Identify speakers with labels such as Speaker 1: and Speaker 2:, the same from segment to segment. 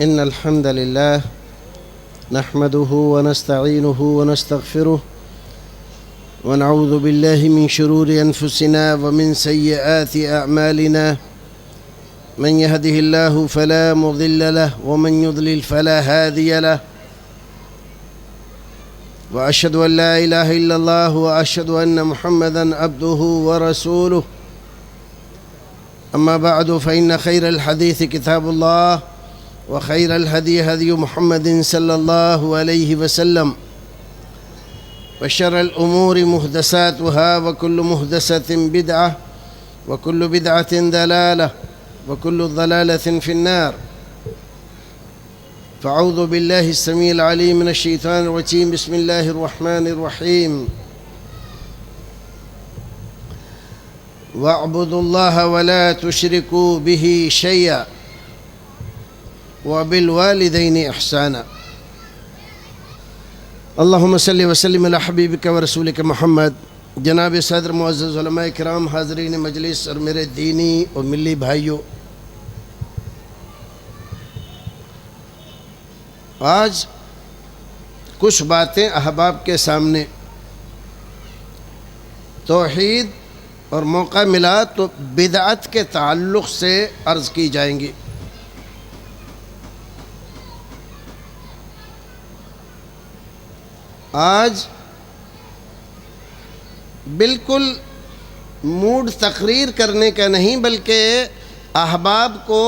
Speaker 1: إن الحمد لله نحمده ونستعينه ونستغفره ونعوذ بالله من شرور أنفسنا ومن سيئات أعمالنا من يهده الله فلا مضل له ومن يضلل فلا هادي له وأشهد أن لا إله إلا الله وأشهد أن محمدًا عبده ورسوله أما بعد فإن خير الحديث كتاب الله وخير الهدي هدي محمد صلى الله عليه وسلم وشر الأمور محدثاتها وكل محدثة بدعة وكل بدعة ضلالة وكل ضلالة في النار فأعوذ بالله السميع العليم من الشيطان الرجيم بسم الله الرحمن الرحيم واعبدوا الله ولا تشركوا به شيئا وبالوالدين إحسانا اللهم صل وسلم على حبيبك ورسولك محمد. جناب صدر معزز علماء کرام، حاضرین مجلس اور میرے دینی اور ملی بھائیوں، آج کچھ باتیں احباب کے سامنے توحید اور موقع ملا تو بدعت کے تعلق سے عرض کی جائیں گی۔ آج بالکل موڈ تقریر کرنے کا نہیں، بلکہ احباب کو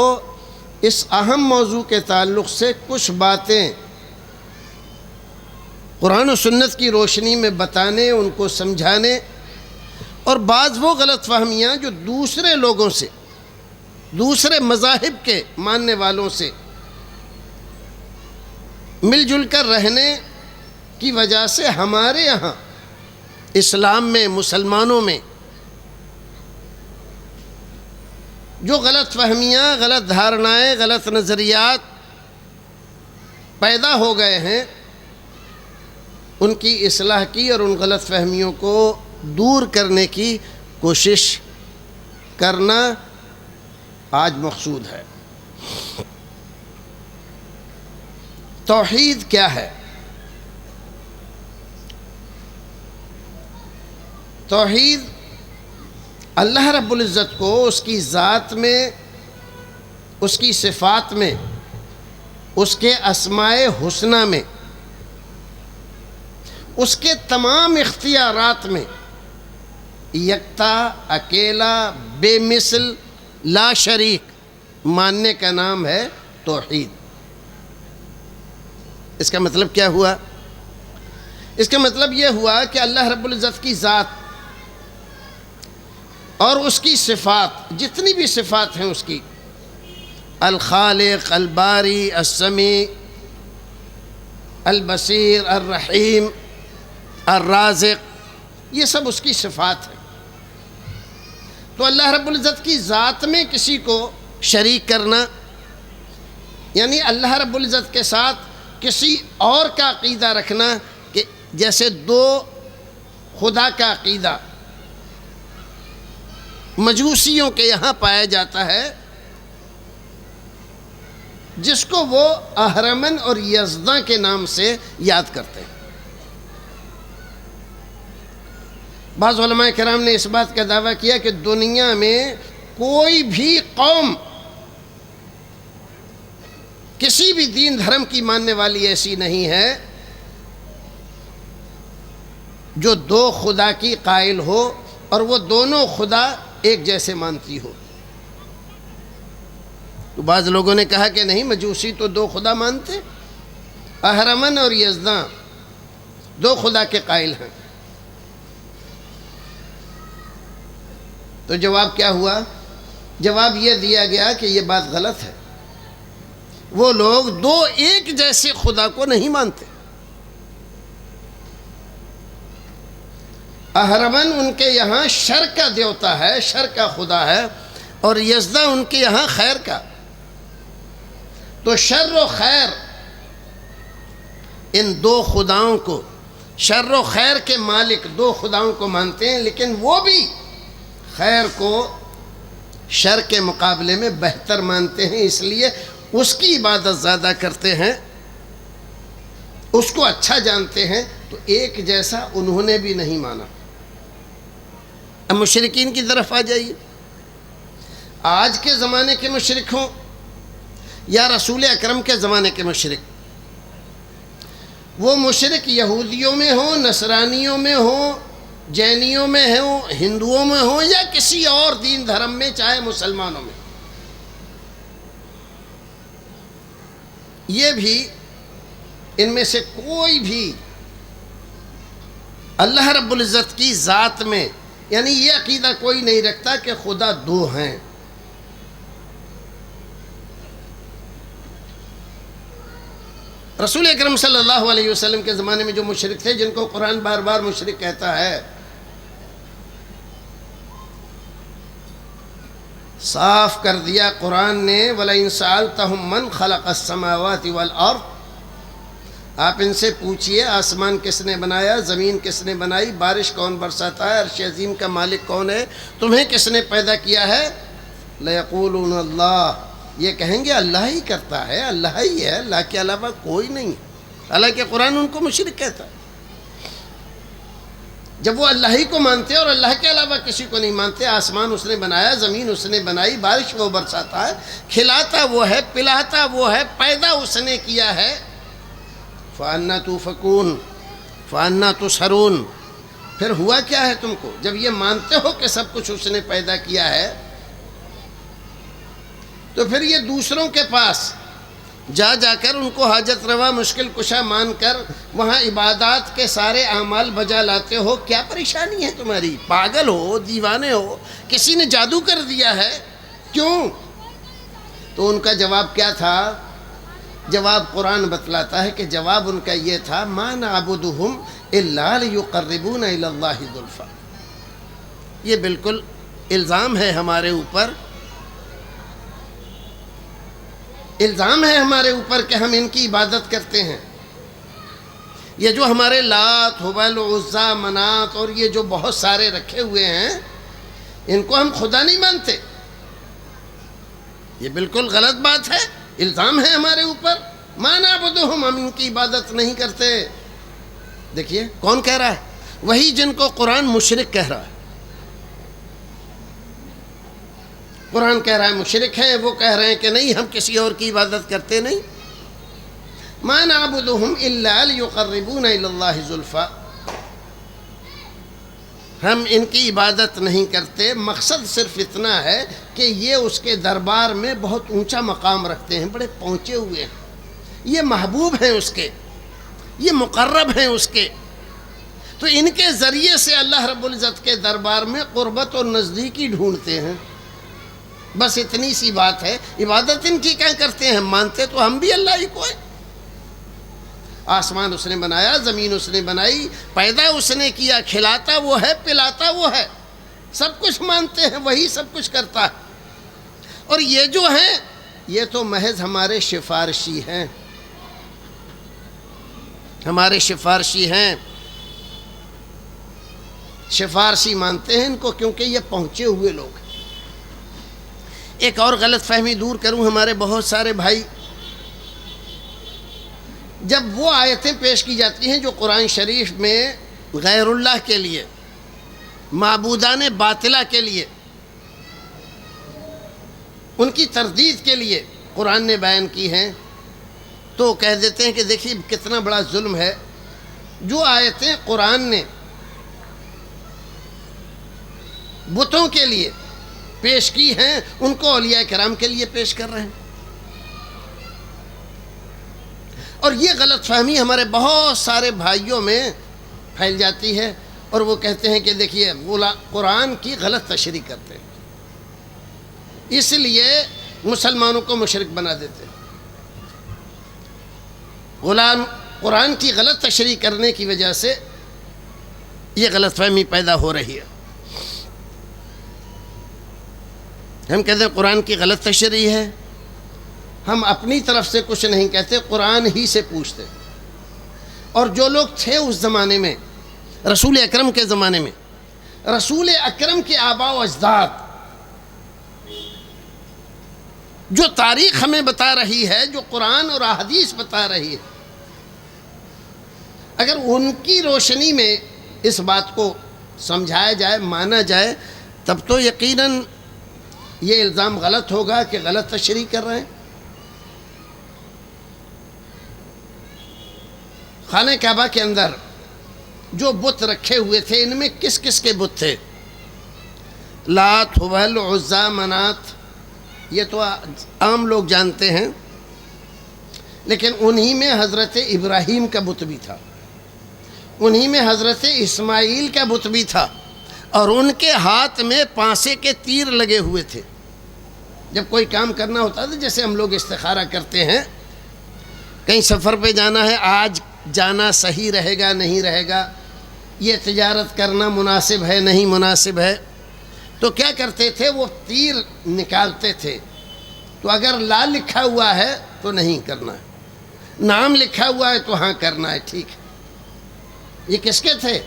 Speaker 1: اس اہم موضوع کے تعلق سے کچھ باتیں قرآن و سنت کی روشنی میں بتانے، ان کو سمجھانے، اور بعض وہ غلط فہمیاں جو دوسرے لوگوں سے، دوسرے مذاہب کے ماننے والوں سے مل جل کر رہنے کی وجہ سے ہمارے یہاں اسلام میں، مسلمانوں میں جو غلط فہمیاں، غلط دھارنائیں، غلط نظریات پیدا ہو گئے ہیں، ان کی اصلاح کی اور ان غلط فہمیوں کو دور کرنے کی کوشش کرنا آج مقصود ہے۔ توحید کیا ہے؟ توحید اللہ رب العزت کو اس کی ذات میں، اس کی صفات میں، اس کے اسماء حسنہ میں، اس کے تمام اختیارات میں یکتا، اکیلا، بے مثل، لا شریک ماننے کا نام ہے توحید۔ اس کا مطلب کیا ہوا؟ اس کا مطلب یہ ہوا کہ اللہ رب العزت کی ذات اور اس کی صفات، جتنی بھی صفات ہیں اس کی، الخالق، الباری، السمیع، البصیر، الرحیم، الرازق، یہ سب اس کی صفات ہیں۔ تو اللہ رب العزت کی ذات میں کسی کو شریک کرنا، یعنی اللہ رب العزت کے ساتھ کسی اور کا عقیدہ رکھنا، کہ جیسے دو خدا کا عقیدہ مجوسیوں کے یہاں پایا جاتا ہے، جس کو وہ اہرمن اور یزداں کے نام سے یاد کرتے ہیں۔ بعض علماء کرام نے اس بات کا دعویٰ کیا کہ دنیا میں کوئی بھی قوم، کسی بھی دین دھرم کی ماننے والی ایسی نہیں ہے جو دو خدا کی قائل ہو اور وہ دونوں خدا ایک جیسے مانتی ہو۔ تو بعض لوگوں نے کہا کہ نہیں، مجوسی تو دو خدا مانتے، اہرمن اور یزداں دو خدا کے قائل ہیں۔ تو جواب کیا ہوا؟ جواب یہ دیا گیا کہ یہ بات غلط ہے۔ وہ لوگ دو ایک جیسے خدا کو نہیں مانتے۔ اہرمن ان کے یہاں شر کا دیوتا ہے، شر کا خدا ہے، اور یزداں ان کے یہاں خیر کا۔ تو شر و خیر، ان دو خداؤں کو، شر و خیر کے مالک دو خداؤں کو مانتے ہیں، لیکن وہ بھی خیر کو شر کے مقابلے میں بہتر مانتے ہیں، اس لیے اس کی عبادت زیادہ کرتے ہیں، اس کو اچھا جانتے ہیں، تو ایک جیسا انہوں نے بھی نہیں مانا۔ اب مشرکین کی طرف آ جائیے، آج کے زمانے کے مشرک ہوں یا رسول اکرم کے زمانے کے مشرک، وہ مشرک یہودیوں میں ہوں، نصرانیوں میں ہوں، جینیوں میں ہوں، ہندوؤں میں ہوں، یا کسی اور دین دھرم میں، چاہے مسلمانوں میں، یہ بھی ان میں سے کوئی بھی اللہ رب العزت کی ذات میں، یعنی یہ عقیدہ کوئی نہیں رکھتا کہ خدا دو ہیں۔ رسول اکرم صلی اللہ علیہ وسلم کے زمانے میں جو مشرک تھے، جن کو قرآن بار بار مشرک کہتا ہے، صاف کر دیا قرآن نے، وَلَئِن سَأَلْتَهُم مَّنْ خَلَقَ السَّمَاوَاتِ وَالْأَرْضِ، آپ ان سے پوچھئے آسمان کس نے بنایا، زمین کس نے بنائی، بارش کون برساتا ہے، عرش عظیم کا مالک کون ہے، تمہیں کس نے پیدا کیا ہے، لَيَقُولُونَ اللَّهُ، یہ کہیں گے اللہ ہی کرتا ہے، اللہ ہی ہے، اللہ کے علاوہ کوئی نہیں ہے۔ حالانکہ قرآن ان کو مشرک کہتا ہے۔ جب وہ اللہ ہی کو مانتے اور اللہ کے علاوہ کسی کو نہیں مانتے، آسمان اس نے بنایا، زمین اس نے بنائی، بارش وہ برساتا ہے، کھلاتا وہ ہے، پلاتا وہ ہے، پیدا اس نے کیا ہے، فَأَنَّا تُؤْفَكُونَ فَأَنَّا تُسْحَرُونَ، پھر ہوا کیا ہے تم کو؟ جب یہ مانتے ہو کہ سب کچھ اس نے پیدا کیا ہے، تو پھر یہ دوسروں کے پاس جا جا کر ان کو حاجت روا مشکل کشا مان کر وہاں عبادات کے سارے اعمال بجا لاتے ہو، کیا پریشانی ہے تمہاری؟ پاگل ہو، دیوانے ہو، کسی نے جادو کر دیا ہے، کیوں؟ تو ان کا جواب کیا تھا؟ جواب قرآن بتلاتا ہے کہ جواب ان کا یہ تھا، مَا نَعْبُدُهُمْ إِلَّا لِيُقَرِّبُونَ إِلَى اللَّهِ زُلْفَىٰ، یہ بالکل الزام ہے ہمارے اوپر، الزام ہے ہمارے اوپر کہ ہم ان کی عبادت کرتے ہیں۔ یہ جو ہمارے لات، حبل، عزا، منات اور یہ جو بہت سارے رکھے ہوئے ہیں، ان کو ہم خدا نہیں مانتے، یہ بالکل غلط بات ہے، الزام ہے ہمارے اوپر، مَا نَعْبُدُهُمْ، ہم ان کی عبادت نہیں کرتے۔ دیکھیے کون کہہ رہا ہے؟ وہی جن کو قرآن مشرک کہہ رہا ہے۔ قرآن کہہ رہا ہے مشرک ہیں، وہ کہہ رہے ہیں کہ نہیں ہم کسی اور کی عبادت کرتے نہیں۔ مَا نَعْبُدُهُمْ إِلَّا لِيُقَرِّبُونَ إِلَى اللَّهِ زُلْفَىٰ، ہم ان کی عبادت نہیں کرتے، مقصد صرف اتنا ہے کہ یہ اس کے دربار میں بہت اونچا مقام رکھتے ہیں، بڑے پہنچے ہوئے ہیں، یہ محبوب ہیں اس کے، یہ مقرب ہیں اس کے، تو ان کے ذریعے سے اللہ رب العزت کے دربار میں قربت اور نزدیکی ڈھونڈتے ہیں، بس اتنی سی بات ہے۔ عبادت ان کی کیا کرتے ہیں؟ مانتے تو ہم بھی اللہ ہی کو ہیں۔ آسمان اس نے بنایا، زمین اس نے بنائی، پیدا اس نے کیا، کھلاتا وہ ہے، پلاتا وہ ہے، سب کچھ مانتے ہیں، وہی سب کچھ کرتا ہے۔ اور یہ جو ہیں، یہ تو محض ہمارے سفارشی ہیں، ہمارے سفارشی ہیں، سفارشی مانتے ہیں ان کو، کیونکہ یہ پہنچے ہوئے لوگ ہیں۔ ایک اور غلط فہمی دور کروں، ہمارے بہت سارے بھائی، جب وہ آیتیں پیش کی جاتی ہیں جو قرآن شریف میں غیر اللہ کے لیے، معبودان باطلہ کے لیے، ان کی تردید کے لیے قرآن نے بیان کی ہیں، تو کہہ دیتے ہیں کہ دیکھیے کتنا بڑا ظلم ہے، جو آیتیں قرآن نے بتوں کے لیے پیش کی ہیں، ان کو اولیاء کرام کے لیے پیش کر رہے ہیں۔ اور یہ غلط فہمی ہمارے بہت سارے بھائیوں میں پھیل جاتی ہے، اور وہ کہتے ہیں کہ دیکھیے قرآن کی غلط تشریح کرتے ہیں، اس لیے مسلمانوں کو مشرک بنا دیتے ہیں۔ قرآن کی غلط تشریح کرنے کی وجہ سے یہ غلط فہمی پیدا ہو رہی ہے۔ ہم کہتے ہیں قرآن کی غلط تشریح ہے، ہم اپنی طرف سے کچھ نہیں کہتے، قرآن ہی سے پوچھتے۔ اور جو لوگ تھے اس زمانے میں، رسول اکرم کے زمانے میں، رسول اکرم کے آباء و اجداد، جو تاریخ ہمیں بتا رہی ہے، جو قرآن اور احادیث بتا رہی ہے، اگر ان کی روشنی میں اس بات کو سمجھایا جائے، مانا جائے، تب تو یقیناً یہ الزام غلط ہوگا کہ غلط تشریح کر رہے ہیں۔ خانہ کعبہ کے اندر جو بت رکھے ہوئے تھے، ان میں کس کس کے بت تھے؟ لات، حبل، عزیٰ، منات، یہ تو عام لوگ جانتے ہیں، لیکن انہی میں حضرت ابراہیم کا بت بھی تھا، انہی میں حضرت اسماعیل کا بت بھی تھا، اور ان کے ہاتھ میں پانسے کے تیر لگے ہوئے تھے۔ جب کوئی کام کرنا ہوتا تھا، جیسے ہم لوگ استخارہ کرتے ہیں، کہیں سفر پہ جانا ہے، آج جانا صحیح رہے گا نہیں رہے گا، یہ تجارت کرنا مناسب ہے نہیں مناسب ہے، تو کیا کرتے تھے؟ وہ تیر نکالتے تھے، تو اگر لا لکھا ہوا ہے تو نہیں کرنا ہے، نام لکھا ہوا ہے تو ہاں کرنا ہے، ٹھیک ہے۔ یہ کس کے تھے؟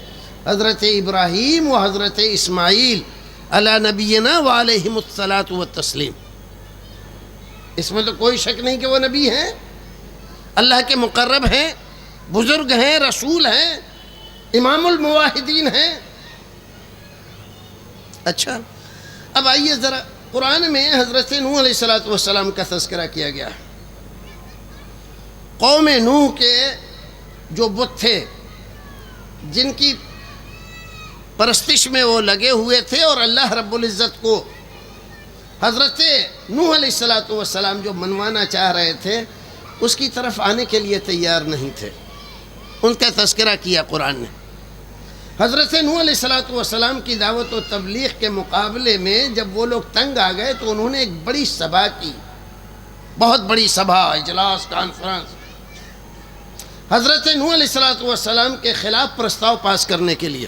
Speaker 1: حضرت ابراہیم و حضرت اسماعیل علی نبینا و علیہم الصلاۃ والتسلیم۔ اس میں تو کوئی شک نہیں کہ وہ نبی ہیں، اللہ کے مقرب ہیں، بزرگ ہیں، رسول ہیں، امام الموحدین ہیں۔ اچھا، اب آئیے ذرا، قرآن میں حضرت نوح علیہ الصلاۃ والسلام کا تذکرہ کیا گیا۔ قوم نوح کے جو بت تھے، جن کی پرستش میں وہ لگے ہوئے تھے، اور اللہ رب العزت کو حضرت نوح علیہ الصلاۃ والسلام جو منوانا چاہ رہے تھے، اس کی طرف آنے کے لیے تیار نہیں تھے، ان کا تذکرہ کیا قرآن نے۔ حضرت نوح علیہ الصلاۃ والسلام کی دعوت و تبلیغ کے مقابلے میں جب وہ لوگ تنگ آ گئے تو انہوں نے ایک بڑی سبھا کی، بہت بڑی سبھا، اجلاس، کانفرنس، حضرت نوح علیہ الصلاۃ والسلام کے خلاف پرستاؤ پاس کرنے کے لیے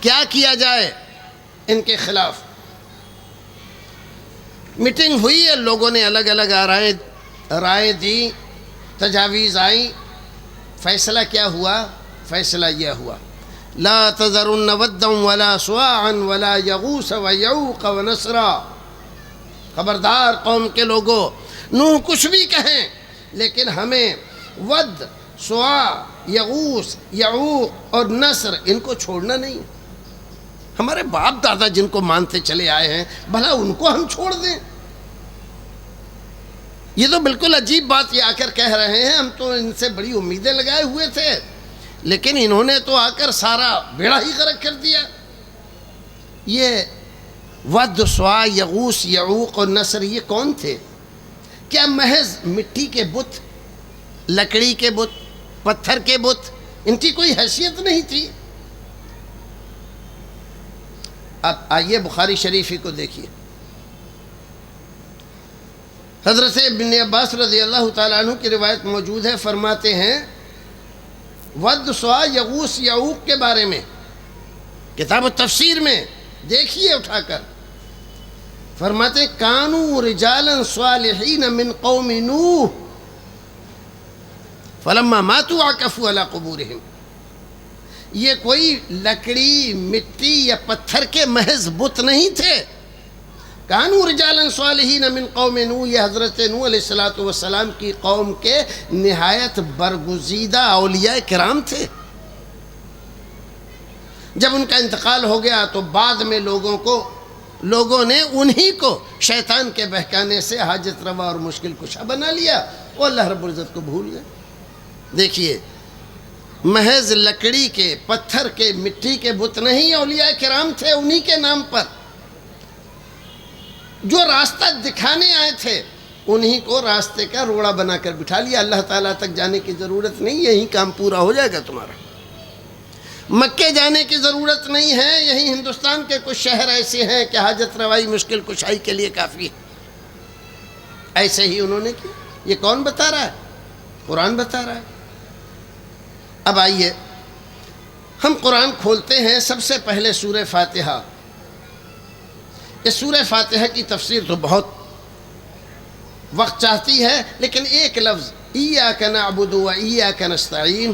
Speaker 1: کیا کیا جائے ان کے خلاف۔ میٹنگ ہوئی ہے، لوگوں نے الگ الگ رائے دی، تجاویز آئیں، فیصلہ کیا ہوا؟ فیصلہ یہ ہوا، لا تذرن ودا ولا سواعا ولا یغوث ویعوق ونسرا۔ خبردار قوم کے لوگوں، نوح کچھ بھی کہیں، لیکن ہمیں ود، سواع، یغوث، یعوق اور نصر، ان کو چھوڑنا نہیں۔ ہمارے باپ دادا جن کو مانتے چلے آئے ہیں، بھلا ان کو ہم چھوڑ دیں؟ یہ تو بالکل عجیب بات یہ آ کر کہہ رہے ہیں، ہم تو ان سے بڑی امیدیں لگائے ہوئے تھے، لیکن انہوں نے تو آ کر سارا بیڑا ہی غرق کر دیا۔ یہ ود، سواع، یغوث، یعوق اور نصر، یہ کون تھے؟ کیا محض مٹی کے بت، لکڑی کے بت، پتھر کے بت، ان کی کوئی حیثیت نہیں تھی؟ اب آئیے بخاری شریفی کو دیکھیے، حضرت ابن عباس رضی اللہ تعالیٰ عنہ کی روایت موجود ہے، فرماتے ہیں ود، سواع، یغوث، یعوق کے بارے میں کتاب التفسیر میں دیکھیے اٹھا کر، فرماتے کانوا رجالا صالحین من قوم نوح فلما ماتوا عکفوا علی قبورہم۔ یہ کوئی لکڑی، مٹی یا پتھر کے محض بت نہیں تھے، کانوا رجالا صالحین من قوم نوح، یہ حضرت نوح علیہ الصلاۃ والسلام کی قوم کے نہایت برگزیدہ اولیاء کرام تھے۔ جب ان کا انتقال ہو گیا تو بعد میں لوگوں نے انہی کو شیطان کے بہکانے سے حاجت روا اور مشکل کشا بنا لیا، وہ اللہ رب العزت کو بھول گئے۔ دیکھیے، محض لکڑی کے، پتھر کے، مٹی کے بت نہیں، اولیاء کرام تھے، انہی کے نام پر جو راستہ دکھانے آئے تھے، انہی کو راستے کا روڑا بنا کر بٹھا لیا۔ اللہ تعالیٰ تک جانے کی ضرورت نہیں، یہی کام پورا ہو جائے گا تمہارا۔ مکے جانے کی ضرورت نہیں ہے، یہی ہندوستان کے کچھ شہر ایسے ہیں کہ حاجت روائی، مشکل کشائی کے لیے کافی ہے۔ ایسے ہی انہوں نے کیا۔ یہ کون بتا رہا ہے؟ قرآن بتا رہا ہے۔ اب آئیے ہم قرآن کھولتے ہیں، سب سے پہلے سورہ فاتحہ۔ اس سورہ فاتحہ کی تفسیر تو بہت وقت چاہتی ہے، لیکن ایک لفظ ایاک نعبد و ایاک نستعین،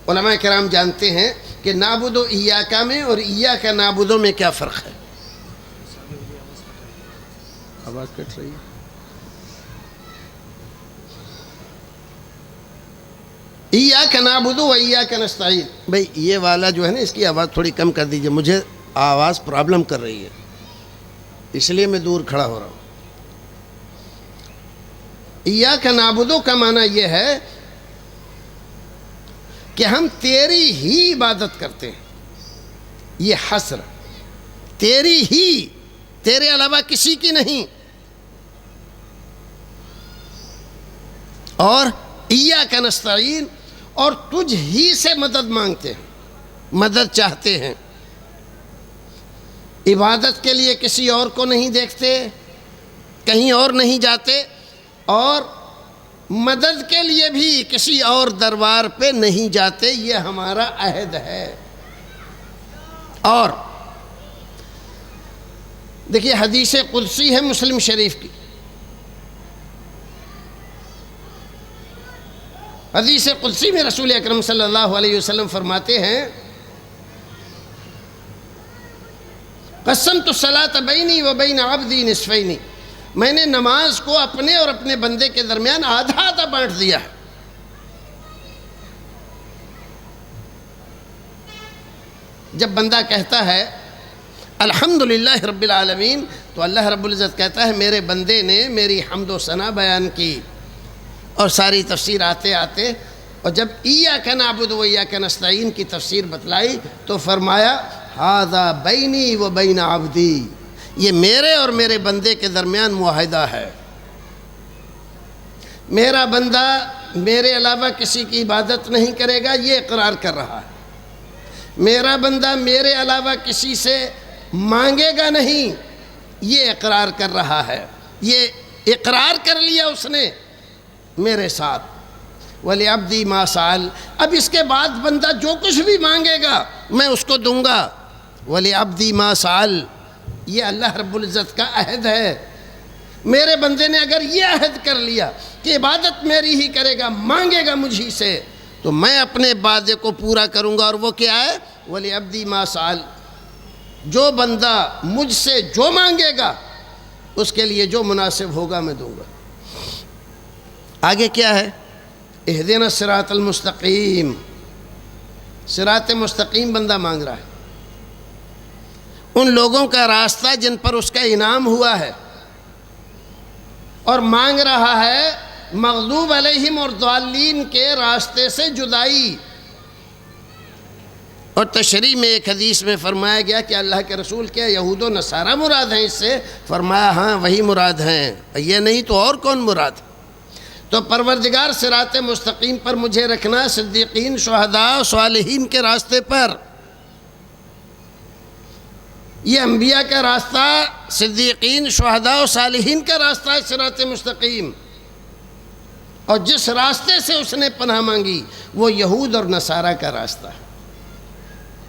Speaker 1: علماء کرام جانتے ہیں کہ نعبد و ایاک میں اور ایاک نعبد میں کیا فرق ہے۔ آواز کٹ رہی ہے. ایاک نعبد و ایاک نستعین. بھائی یہ والا جو ہے نا اس کی آواز تھوڑی کم کر دیجئے، مجھے آواز پرابلم کر رہی ہے، اس لیے میں دور کھڑا ہو رہا ہوں. ایاک نعبد کا معنی یہ ہے کہ ہم تیری ہی عبادت کرتے ہیں. یہ حصر، تیری ہی، تیرے علاوہ کسی کی نہیں. اور ایاک نستعین، اور تجھ ہی سے مدد مانگتے ہیں، مدد چاہتے ہیں. عبادت کے لیے کسی اور کو نہیں دیکھتے، کہیں اور نہیں جاتے، اور مدد کے لیے بھی کسی اور دربار پہ نہیں جاتے. یہ ہمارا عہد ہے. اور دیکھیے حدیث قدسی ہے مسلم شریف کی. حدیث قدسی میں رسول اکرم صلی اللہ علیہ وسلم فرماتے ہیں قسمت الصلاۃ بینی و بین عبدی نصفین. میں نے نماز کو اپنے اور اپنے بندے کے درمیان آدھا آدھا بانٹ دیا ہے. جب بندہ کہتا ہے الحمدللہ رب العالمین تو اللہ رب العزت کہتا ہے میرے بندے نے میری حمد و ثنا بیان کی. اور ساری تفسیر آتے آتے اور جب ایاک نعبد و ایاک نستعین کی تفسیر بتلائی تو فرمایا ھذا بینی و بین عبدی. یہ میرے اور میرے بندے کے درمیان معاہدہ ہے. میرا بندہ میرے علاوہ کسی کی عبادت نہیں کرے گا، یہ اقرار کر رہا ہے. میرا بندہ میرے علاوہ کسی سے مانگے گا نہیں، یہ اقرار کر رہا ہے. یہ اقرار کر لیا اس نے میرے ساتھ. وَلِعَبْدِي مَا سَأَلَ. اب اس کے بعد بندہ جو کچھ بھی مانگے گا میں اس کو دوں گا. وَلِعَبْدِي مَا سَأَلَ. یہ اللہ رب العزت کا عہد ہے. میرے بندے نے اگر یہ عہد کر لیا کہ عبادت میری ہی کرے گا، مانگے گا مجھ ہی سے، تو میں اپنے وعدے کو پورا کروں گا. اور وہ کیا ہے؟ وَلِعَبْدِي مَا سَأَلَ. جو بندہ مجھ سے جو مانگے گا اس کے لیے جو مناسب ہوگا میں دوں گا. آگے کیا ہے؟ اہدنا الصراط المستقیم. صراط مستقیم بندہ مانگ رہا ہے. ان لوگوں کا راستہ جن پر اس کا انعام ہوا ہے، اور مانگ رہا ہے مغضوب علیہم اور ضالین کے راستے سے جدائی. اور تشریح میں ایک حدیث میں فرمایا گیا کہ اللہ کے رسول کیا یہود و نصارہ مراد ہیں اس سے؟ فرمایا ہاں وہی مراد ہیں، یہ نہیں تو اور کون مراد؟ تو پروردگار صراط مستقیم پر مجھے رکھنا، صدیقین، شہداء، صالحین کے راستے پر. یہ انبیاء کا راستہ، صدیقین، شہداء و صالحین کا راستہ ہے صراط مستقیم. اور جس راستے سے اس نے پناہ مانگی وہ یہود اور نصارہ کا راستہ ہے.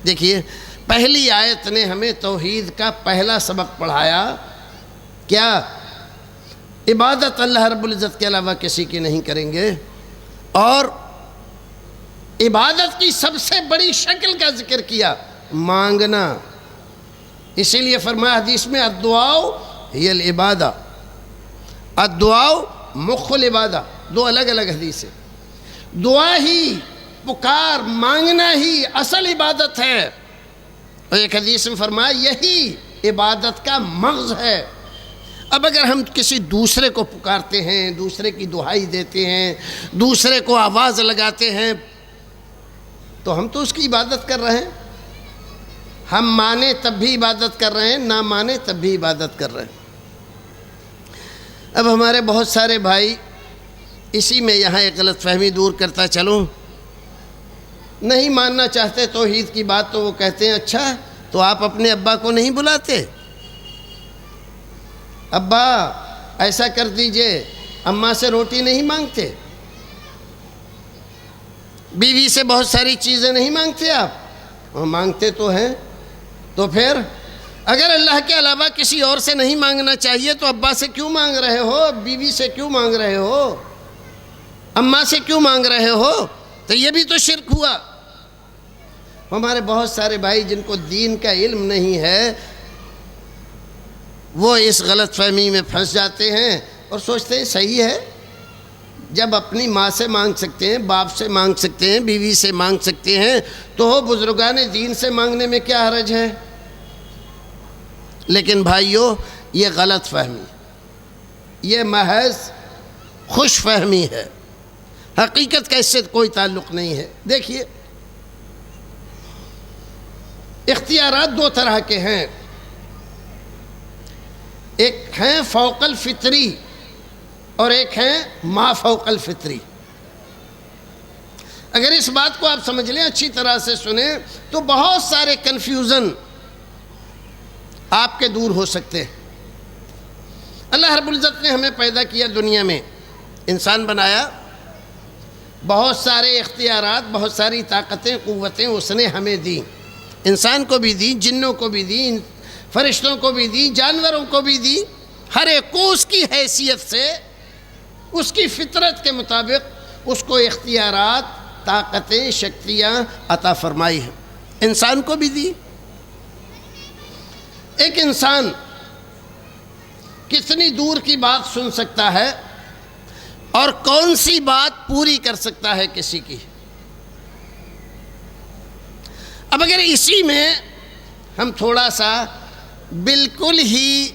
Speaker 1: دیکھیے پہلی آیت نے ہمیں توحید کا پہلا سبق پڑھایا. کیا؟ عبادت اللہ رب العزت کے علاوہ کسی کی نہیں کریں گے. اور عبادت کی سب سے بڑی شکل کا ذکر کیا، مانگنا. اسی لیے فرمایا حدیث میں الدعاء ہی العبادہ، الدعاء مخ العبادہ. دو الگ الگ حدیث ہے. دعا ہی، پکار، مانگنا ہی اصل عبادت ہے. اور ایک حدیث میں فرمایا یہی عبادت کا مغز ہے. اب اگر ہم کسی دوسرے کو پکارتے ہیں، دوسرے کی دعائی دیتے ہیں، دوسرے کو آواز لگاتے ہیں، تو ہم تو اس کی عبادت کر رہے ہیں. ہم مانے تب بھی عبادت کر رہے ہیں، نہ مانے تب بھی عبادت کر رہے ہیں. اب ہمارے بہت سارے بھائی اسی میں یہاں ایک غلط فہمی دور کرتا چلوں، نہیں ماننا چاہتے توحید کی بات تو وہ کہتے ہیں اچھا تو آپ اپنے ابا کو نہیں بلاتے؟ ابا ایسا کر دیجئے، اماں سے روٹی نہیں مانگتے؟ بیوی سے بہت ساری چیزیں نہیں مانگتے آپ؟ وہ مانگتے تو ہیں. تو پھر اگر اللہ کے علاوہ کسی اور سے نہیں مانگنا چاہیے تو ابا سے کیوں مانگ رہے ہو؟ بیوی سے کیوں مانگ رہے ہو؟ اماں سے کیوں مانگ رہے ہو؟ تو یہ بھی تو شرک ہوا. ہمارے بہت سارے بھائی جن کو دین کا علم نہیں ہے وہ اس غلط فہمی میں پھنس جاتے ہیں اور سوچتے ہیں صحیح ہے، جب اپنی ماں سے مانگ سکتے ہیں، باپ سے مانگ سکتے ہیں، بیوی سے مانگ سکتے ہیں، تو بزرگان دین سے مانگنے میں کیا حرج ہے؟ لیکن بھائیو، یہ غلط فہمی، یہ محض خوش فہمی ہے، حقیقت کا اس سے کوئی تعلق نہیں ہے۔ دیکھیے، اختیارات دو طرح کے ہیں، ایک ہیں فوق الفطری اور ایک ہیں ما فوق الفطری۔ اگر اس بات کو آپ سمجھ لیں، اچھی طرح سے سنیں، تو بہت سارے کنفیوژن آپ کے دور ہو سکتے ہیں۔ اللہ رب العزت نے ہمیں پیدا کیا، دنیا میں انسان بنایا، بہت سارے اختیارات، بہت ساری طاقتیں، قوتیں اس نے ہمیں دی، انسان کو بھی دی، جنوں کو بھی دی، فرشتوں کو بھی دی، جانوروں کو بھی دی، ہر ایک کو اس کی حیثیت سے، اس کی فطرت کے مطابق اس کو اختیارات، طاقتیں، شکتیاں عطا فرمائی ہیں، انسان کو بھی دی۔ ایک انسان کتنی دور کی بات سن سکتا ہے اور کون سی بات پوری کر سکتا ہے کسی کی؟ اب اگر اسی میں ہم تھوڑا سا بالکل ہی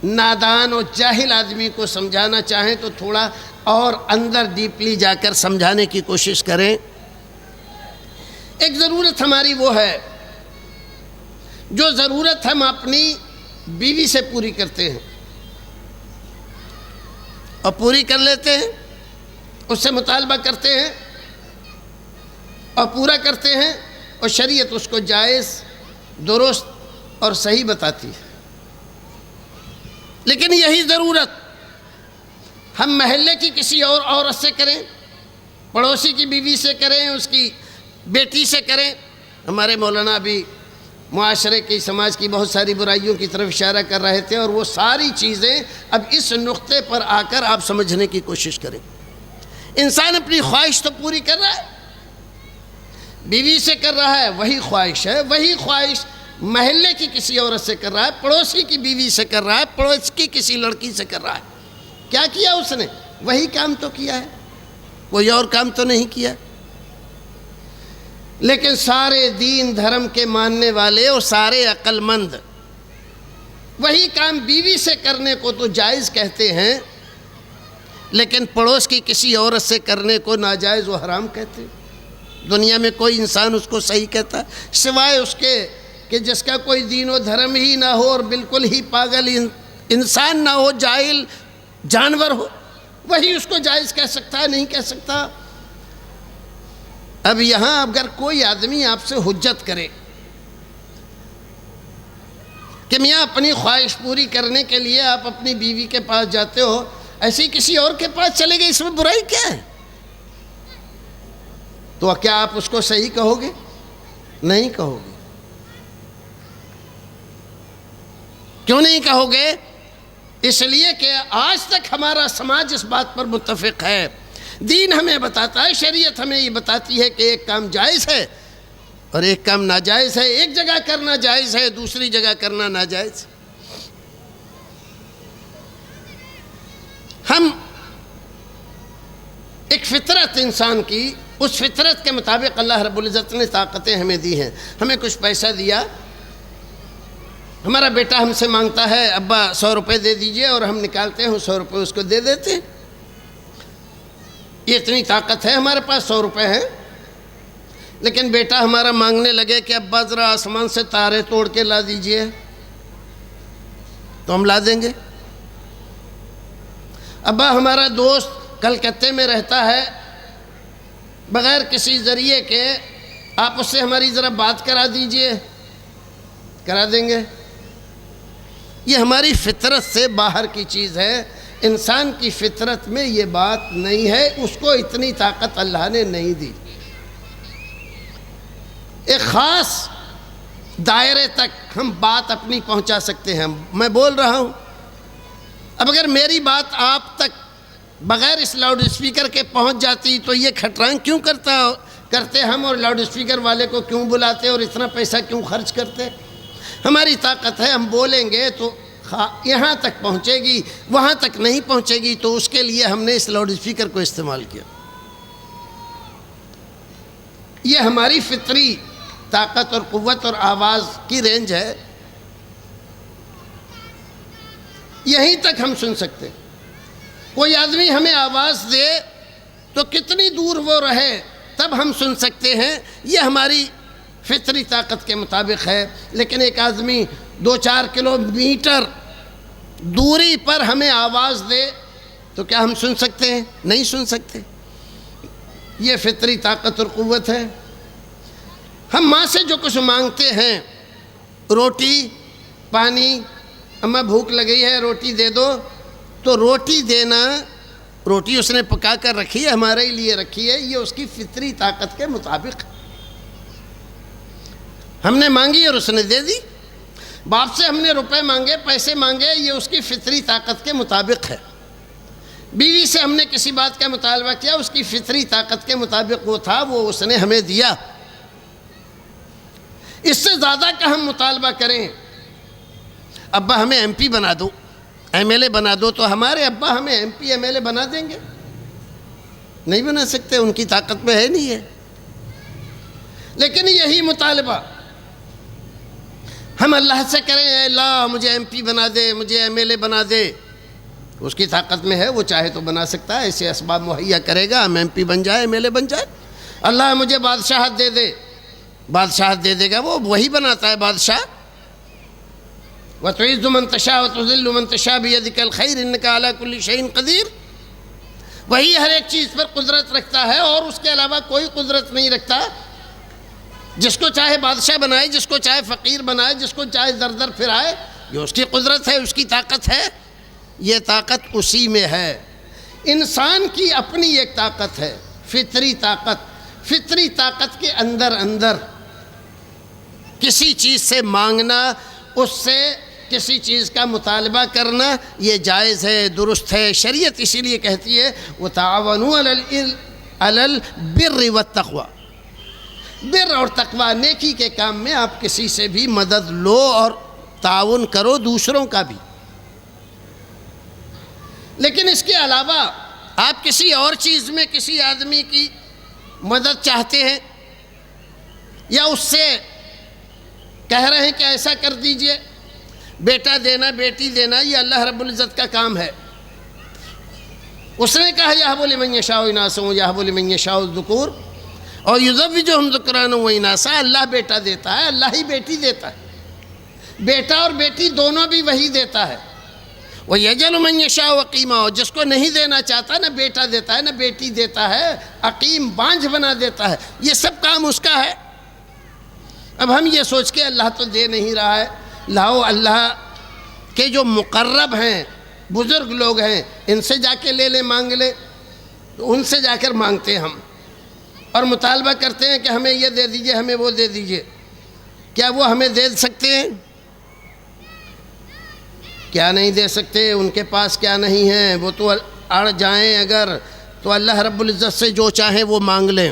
Speaker 1: نادان اور جاہل آدمی کو سمجھانا چاہیں تو تھوڑا اور اندر ڈیپلی جا کر سمجھانے کی کوشش کریں۔ ایک ضرورت ہماری وہ ہے جو ضرورت ہم اپنی بیوی سے پوری کرتے ہیں اور پوری کر لیتے ہیں، اس سے مطالبہ کرتے ہیں اور پورا کرتے ہیں، اور شریعت اس کو جائز، درست اور صحیح بتاتی ہے۔ لیکن یہی ضرورت ہم محلے کی کسی اور عورت سے کریں، پڑوسی کی بیوی سے کریں، اس کی بیٹی سے کریں۔ ہمارے مولانا بھی معاشرے کی، سماج کی بہت ساری برائیوں کی طرف اشارہ کر رہے تھے، اور وہ ساری چیزیں اب اس نقطے پر آ کر آپ سمجھنے کی کوشش کریں۔ انسان اپنی خواہش تو پوری کر رہا ہے، بیوی سے کر رہا ہے، وہی خواہش ہے، وہی خواہش محلے کی کسی عورت سے کر رہا ہے، پڑوسی کی بیوی سے کر رہا ہے، پڑوس کی کسی لڑکی سے کر رہا ہے۔ کیا کیا اس نے؟ وہی کام تو کیا ہے، کوئی اور کام تو نہیں کیا۔ لیکن سارے دین دھرم کے ماننے والے اور سارے عقل مند وہی کام بیوی سے کرنے کو تو جائز کہتے ہیں، لیکن پڑوس کی کسی عورت سے کرنے کو ناجائز و حرام کہتے ہیں۔ دنیا میں کوئی انسان اس کو صحیح کہتا ہے سوائے اس کے کہ جس کا کوئی دین و دھرم ہی نہ ہو اور بالکل ہی پاگل انسان نہ ہو، جاہل جانور ہو، وہی اس کو جائز کہہ سکتا ہے، نہیں کہہ سکتا۔ اب یہاں اگر کوئی آدمی آپ سے حجت کرے کہ میاں اپنی خواہش پوری کرنے کے لیے آپ اپنی بیوی کے پاس جاتے ہو، ایسی کسی اور کے پاس چلے گئے، اس میں برائی کیا ہے؟ تو کیا آپ اس کو صحیح کہو گے؟ نہیں کہو گے۔ کیوں نہیں کہو گے؟ اس لیے کہ آج تک ہمارا سماج اس بات پر متفق ہے، دین ہمیں بتاتا ہے، شریعت ہمیں یہ بتاتی ہے کہ ایک کام جائز ہے اور ایک کام ناجائز ہے، ایک جگہ کرنا جائز ہے، دوسری جگہ کرنا ناجائز۔ ہم ایک فطرت انسان کی، اس فطرت کے مطابق اللہ رب العزت نے طاقتیں ہمیں دی ہیں۔ ہمیں کچھ پیسہ دیا، ہمارا بیٹا ہم سے مانگتا ہے ابا 100 روپے دے دیجئے، اور ہم نکالتے ہیں 100 روپے اس کو دے دیتے ہیں۔ یہ اتنی طاقت ہے ہمارے پاس، 100 روپے ہیں۔ لیکن بیٹا ہمارا مانگنے لگے کہ ابا ذرا آسمان سے تارے توڑ کے لا دیجئے، تو ہم لا دیں گے۔ ابا ہمارا دوست کلکتے میں رہتا ہے، بغیر کسی ذریعے کے آپ اس سے ہماری ذرا بات کرا دیجئے، کرا دیں گے۔ یہ ہماری فطرت سے باہر کی چیز ہے، انسان کی فطرت میں یہ بات نہیں ہے، اس کو اتنی طاقت اللہ نے نہیں دی۔ ایک خاص دائرے تک ہم بات اپنی پہنچا سکتے ہیں۔ میں بول رہا ہوں، اب اگر میری بات آپ تک بغیر اس لاؤڈ اسپیکر کے پہنچ جاتی تو یہ کھٹران کیوں کرتے ہم، اور لاؤڈ اسپیکر والے کو کیوں بلاتے اور اتنا پیسہ کیوں خرچ کرتے؟ ہماری طاقت ہے، ہم بولیں گے تو یہاں تک پہنچے گی، وہاں تک نہیں پہنچے گی، تو اس کے لیے ہم نے اس لاؤڈ اسپیکر کو استعمال کیا۔ یہ ہماری فطری طاقت اور قوت اور آواز کی رینج ہے، یہیں تک ہم سن سکتے۔ کوئی آدمی ہمیں آواز دے تو کتنی دور وہ رہے تب ہم سن سکتے ہیں، یہ ہماری فطری طاقت کے مطابق ہے۔ لیکن ایک آدمی 2-4 کلومیٹر دوری پر ہمیں آواز دے تو کیا ہم سن سکتے ہیں؟ نہیں سن سکتے۔ یہ فطری طاقت اور قوت ہے۔ ہم ماں سے جو کچھ مانگتے ہیں، روٹی، پانی، اماں بھوک لگی ہے روٹی دے دو، تو روٹی دینا، روٹی اس نے پکا کر رکھی ہے، ہمارے لیے رکھی ہے، یہ اس کی فطری طاقت کے مطابق۔ ہم نے مانگی اور اس نے دے دی۔ باپ سے ہم نے روپے مانگے، پیسے مانگے، یہ اس کی فطری طاقت کے مطابق ہے۔ بیوی سے ہم نے کسی بات کا مطالبہ کیا، اس کی فطری طاقت کے مطابق وہ تھا، وہ اس نے ہمیں دیا۔ اس سے زیادہ کا ہم مطالبہ کریں، ابا ہمیں ایم پی بنا دو، ایم ایل اے بنا دو، تو ہمارے ابا ہمیں M P M L A بنا دیں گے؟ نہیں بنا سکتے، ان کی طاقت میں ہے نہیں ہے۔ لیکن یہی مطالبہ ہم اللہ سے کریں، اے اللہ مجھے ایم پی بنا دے، مجھے ایم ایل اے بنا دے، اس کی طاقت میں ہے، وہ چاہے تو بنا سکتا ہے، ایسے اسباب مہیا کرے گا، ہم ایم پی بن جائے، ایم ایل اے بن جائے۔ اللہ مجھے بادشاہت دے دے، بادشاہت دے دے گا، وہ وہی بناتا ہے بادشاہ۔ وَتُعِزُّ مَن تَشَاءُ وَتُذِلُّ مَن تَشَاءُ بِيَدِكَ الْخَيْرُ إِنَّكَ عَلَىٰ كُلِّ شَيْءٍ قَدِيرٌ۔ وہی ہر ایک چیز پر قدرت رکھتا ہے اور اس کے علاوہ کوئی قدرت نہیں رکھتا۔ جس کو چاہے بادشاہ بنائے، جس کو چاہے فقیر بنائے، جس کو چاہے در در پھرائے، یہ اس کی قدرت ہے، اس کی طاقت ہے، یہ طاقت اسی میں ہے۔ انسان کی اپنی ایک طاقت ہے، فطری طاقت۔ فطری طاقت کے اندر کسی چیز سے مانگنا، اس سے کسی چیز کا مطالبہ کرنا، یہ جائز ہے، درست ہے۔ شریعت اسی لیے کہتی ہے وَتَعَاوَنُوا عَلَى الْبِرِّ وَالتَّقْوَى، بر اور تقوی، نیکی کے کام میں آپ کسی سے بھی مدد لو اور تعاون کرو، دوسروں کا بھی۔ لیکن اس کے علاوہ آپ کسی اور چیز میں کسی آدمی کی مدد چاہتے ہیں یا اس سے کہہ رہے ہیں کہ ایسا کر دیجئے، بیٹا دینا، بیٹی دینا، یہ اللہ رب العزت کا کام ہے۔ اس نے کہا یَهْبُ لِمَن يَشَاءُ إِنَاثًا وَيَهْبُ لِمَن يَشَاءُ الذُّكُورَ اور یُزَوِّجُهُمْ ذُکْرَانًا وَإِنَاثًا، اللہ بیٹا دیتا ہے، اللہ ہی بیٹی دیتا ہے، بیٹا اور بیٹی دونوں بھی وہی دیتا ہے۔ وَيَجْعَلُ مَن يَشَاءُ عَقِيمًا، اور جس کو نہیں دینا چاہتا، نہ بیٹا دیتا ہے نہ بیٹی دیتا ہے، عقیم بانجھ بنا دیتا ہے، یہ سب کام اس کا ہے۔ اب ہم یہ سوچ کے اللہ تو دے نہیں رہا ہے، لاؤ اللہ کے جو مقرب ہیں، بزرگ لوگ ہیں، ان سے جا کے لے لیں، مانگ لیں، تو ان سے جا کر مانگتے ہیں ہم اور مطالبہ کرتے ہیں کہ ہمیں یہ دے دیجئے، ہمیں وہ دے دیجئے۔ کیا وہ ہمیں دے سکتے ہیں؟ کیا نہیں دے سکتے؟ ان کے پاس کیا نہیں ہے؟ وہ تو اڑ جائیں اگر تو اللہ رب العزت سے جو چاہیں وہ مانگ لیں،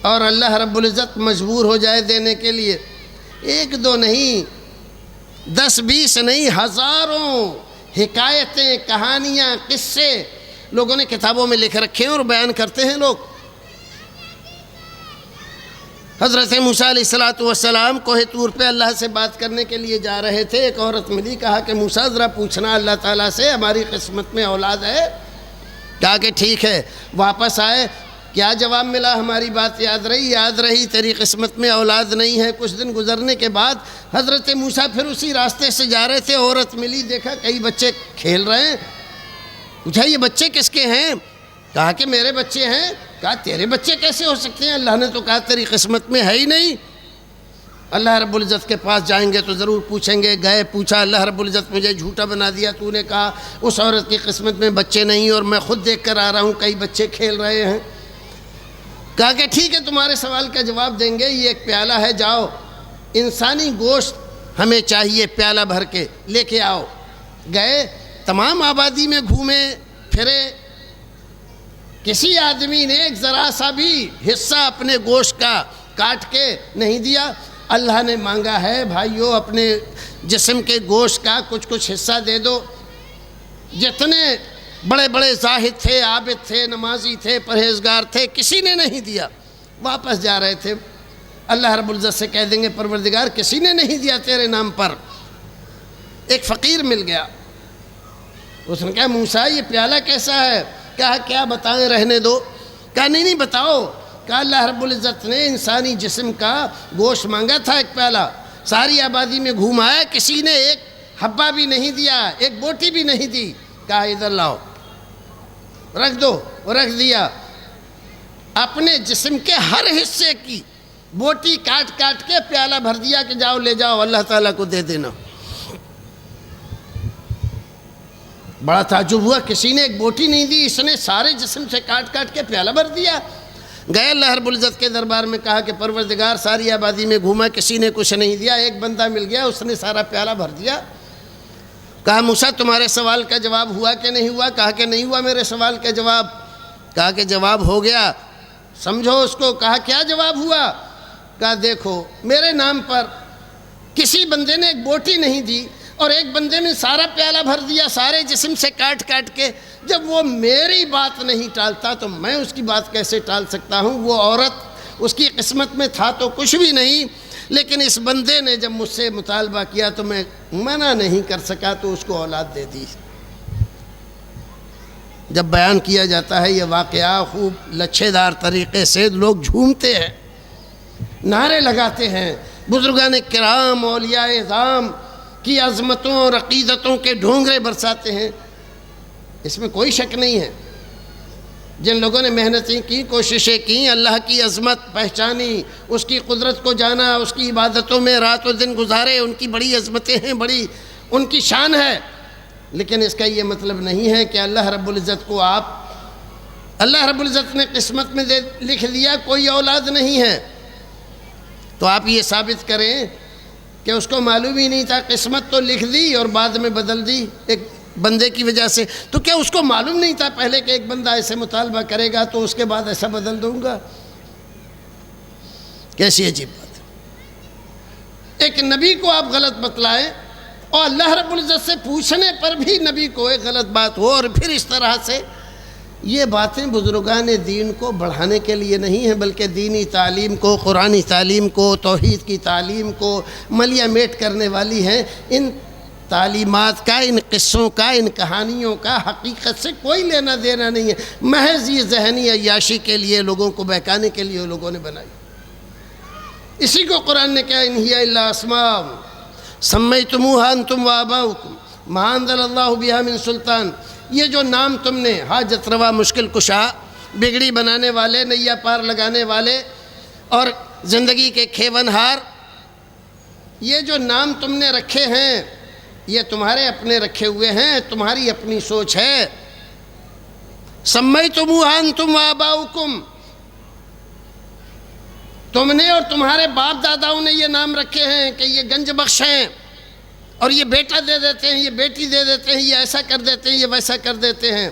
Speaker 1: اور اللہ رب العزت مجبور ہو جائے دینے کے لیے۔ 1-2 نہیں، 10-20 نہیں، ہزاروں حکایتیں، کہانیاں، قصے لوگوں نے کتابوں میں لکھ رکھے ہیں اور بیان کرتے ہیں لوگ۔ حضرت موسیٰ علیہ السلام کوہ طور پہ اللہ سے بات کرنے کے لیے جا رہے تھے، ایک عورت ملی، کہا کہ موسیٰ ذرا پوچھنا اللہ تعالیٰ سے، ہماری قسمت میں اولاد ہے؟ کہا کہ ٹھیک ہے۔ واپس آئے، کیا جواب ملا؟ ہماری بات یاد رہی، تیری قسمت میں اولاد نہیں ہے۔ کچھ دن گزرنے کے بعد حضرت موسیٰ پھر اسی راستے سے جا رہے تھے، عورت ملی، دیکھا کئی بچے کھیل رہے ہیں، پوچھا یہ بچے کس کے ہیں؟ کہا کہ میرے بچے ہیں۔ کہا تیرے بچے کیسے ہو سکتے ہیں؟ اللہ نے تو کہا تیری قسمت میں ہے ہی نہیں۔ اللہ رب العزت کے پاس جائیں گے تو ضرور پوچھیں گے۔ گئے، پوچھا، اللہ رب العزت مجھے جھوٹا بنا دیا، تو نے کہا اس عورت کی قسمت میں بچے نہیں اور میں خود دیکھ کر آ رہا ہوں کئی بچے کھیل رہے ہیں۔ کہا کہ ٹھیک ہے، تمہارے سوال کا جواب دیں گے، یہ ایک پیالہ ہے، جاؤ انسانی گوشت ہمیں چاہیے، پیالہ بھر کے لے کے آؤ۔ گئے، تمام آبادی میں گھومے پھرے، کسی آدمی نے ایک ذرا سا بھی حصہ اپنے گوشت کا کاٹ کے نہیں دیا۔ اللہ نے مانگا ہے بھائیو اپنے جسم کے گوشت کا کچھ کچھ حصہ دے دو۔ جتنے بڑے بڑے زاہد تھے، عابد تھے، نمازی تھے، پرہیزگار تھے، کسی نے نہیں دیا۔ واپس جا رہے تھے، اللہ رب العزت سے کہہ دیں گے پروردگار کسی نے نہیں دیا تیرے نام پر۔ ایک فقیر مل گیا، اس نے کہا موسیٰ یہ پیالہ کیسا ہے؟ کہا کیا بتائیں، رہنے دو۔ کہا نہیں بتاؤ۔ کہا اللہ رب العزت نے انسانی جسم کا گوشت مانگا تھا ایک پیالہ، ساری آبادی میں گھومایا، کسی نے ایک حبہ بھی نہیں دیا، ایک بوٹی بھی نہیں دی۔ کہا ادھر لاؤ، رکھ دو، رکھ دیا۔ اپنے جسم کے ہر حصے کی بوٹی کاٹ کاٹ کے پیالہ بھر دیا کہ جاؤ لے جاؤ اللہ تعالیٰ کو دے دینا۔ بڑا تعجب ہوا، کسی نے ایک بوٹی نہیں دی، اس نے سارے جسم سے کاٹ کاٹ کے پیالہ بھر دیا۔ گئے اللہ رب العزت کے دربار میں، کہا کہ پروردگار ساری آبادی میں گھوما، کسی نے کچھ نہیں دیا، ایک بندہ مل گیا، اس نے سارا پیالہ بھر دیا۔ کہا موسیٰ تمہارے سوال کا جواب ہوا کہ نہیں ہوا؟ کہا کہ نہیں ہوا میرے سوال کا جواب۔ کہا کہ جواب ہو گیا، سمجھو اس کو۔ کہا کیا جواب ہوا؟ کہا دیکھو میرے نام پر کسی بندے نے ایک بوٹی نہیں دی اور ایک بندے نے سارا پیالہ بھر دیا سارے جسم سے کاٹ کاٹ کے۔ جب وہ میری بات نہیں ٹالتا تو میں اس کی بات کیسے ٹال سکتا ہوں؟ وہ عورت اس کی قسمت میں تھا تو کچھ بھی نہیں، لیکن اس بندے نے جب مجھ سے مطالبہ کیا تو میں منع نہیں کر سکا تو اس کو اولاد دے دی۔ جب بیان کیا جاتا ہے یہ واقعہ خوب لچھے دار طریقے سے، لوگ جھومتے ہیں، نعرے لگاتے ہیں، بزرگان کرام اولیاء اعظام کی عظمتوں اور عقیدتوں کے ڈھونگرے برساتے ہیں۔ اس میں کوئی شک نہیں ہے، جن لوگوں نے محنتیں کی، کوششیں کی، اللہ کی عظمت پہچانی، اس کی قدرت کو جانا، اس کی عبادتوں میں رات و دن گزارے، ان کی بڑی عظمتیں ہیں، بڑی ان کی شان ہے، لیکن اس کا یہ مطلب نہیں ہے کہ اللہ رب العزت کو اللہ رب العزت نے قسمت میں لکھ دیا کوئی اولاد نہیں ہے تو آپ یہ ثابت کریں کہ اس کو معلوم ہی نہیں تھا، قسمت تو لکھ دی اور بعد میں بدل دی ایک بندے کی وجہ سے، تو کیا اس کو معلوم نہیں تھا پہلے کہ ایک بندہ ایسے مطالبہ کرے گا تو اس کے بعد ایسا بدل دوں گا؟ کیسی عجیب بات ہے۔ ایک نبی کو آپ غلط بتلائیں اور اللہ رب العزت سے پوچھنے پر بھی نبی کو ایک غلط بات ہو، اور پھر اس طرح سے یہ باتیں بزرگان دین کو بڑھانے کے لیے نہیں ہیں، بلکہ دینی تعلیم کو، قرآنی تعلیم کو، توحید کی تعلیم کو ملیہ میٹ کرنے والی ہیں۔ ان تعلیمات کا، ان قصوں کا، ان کہانیوں کا حقیقت سے کوئی لینا دینا نہیں ہے، محض یہ ذہنی عیاشی کے لیے، لوگوں کو بہکانے کے لیے لوگوں نے بنائی۔ اسی کو قرآن نے کہا ان ہی الا اسماء سمیتموہا انتم وآباؤکم ما انزل اللہ بہا من سلطان، یہ جو نام تم نے، حاجت روا، مشکل کشا، بگڑی بنانے والے، نیا پار لگانے والے اور زندگی کے کھیون ہار، یہ جو نام تم نے رکھے ہیں یہ تمہارے اپنے رکھے ہوئے ہیں، تمہاری اپنی سوچ ہے۔ سمیتموہا انتم وآباؤکم، تم نے اور تمہارے باپ داداؤں نے یہ نام رکھے ہیں کہ یہ گنج بخش ہیں، اور یہ بیٹا دے دیتے ہیں، یہ بیٹی دے دیتے ہیں، یہ ایسا کر دیتے ہیں، یہ ویسا کر دیتے ہیں۔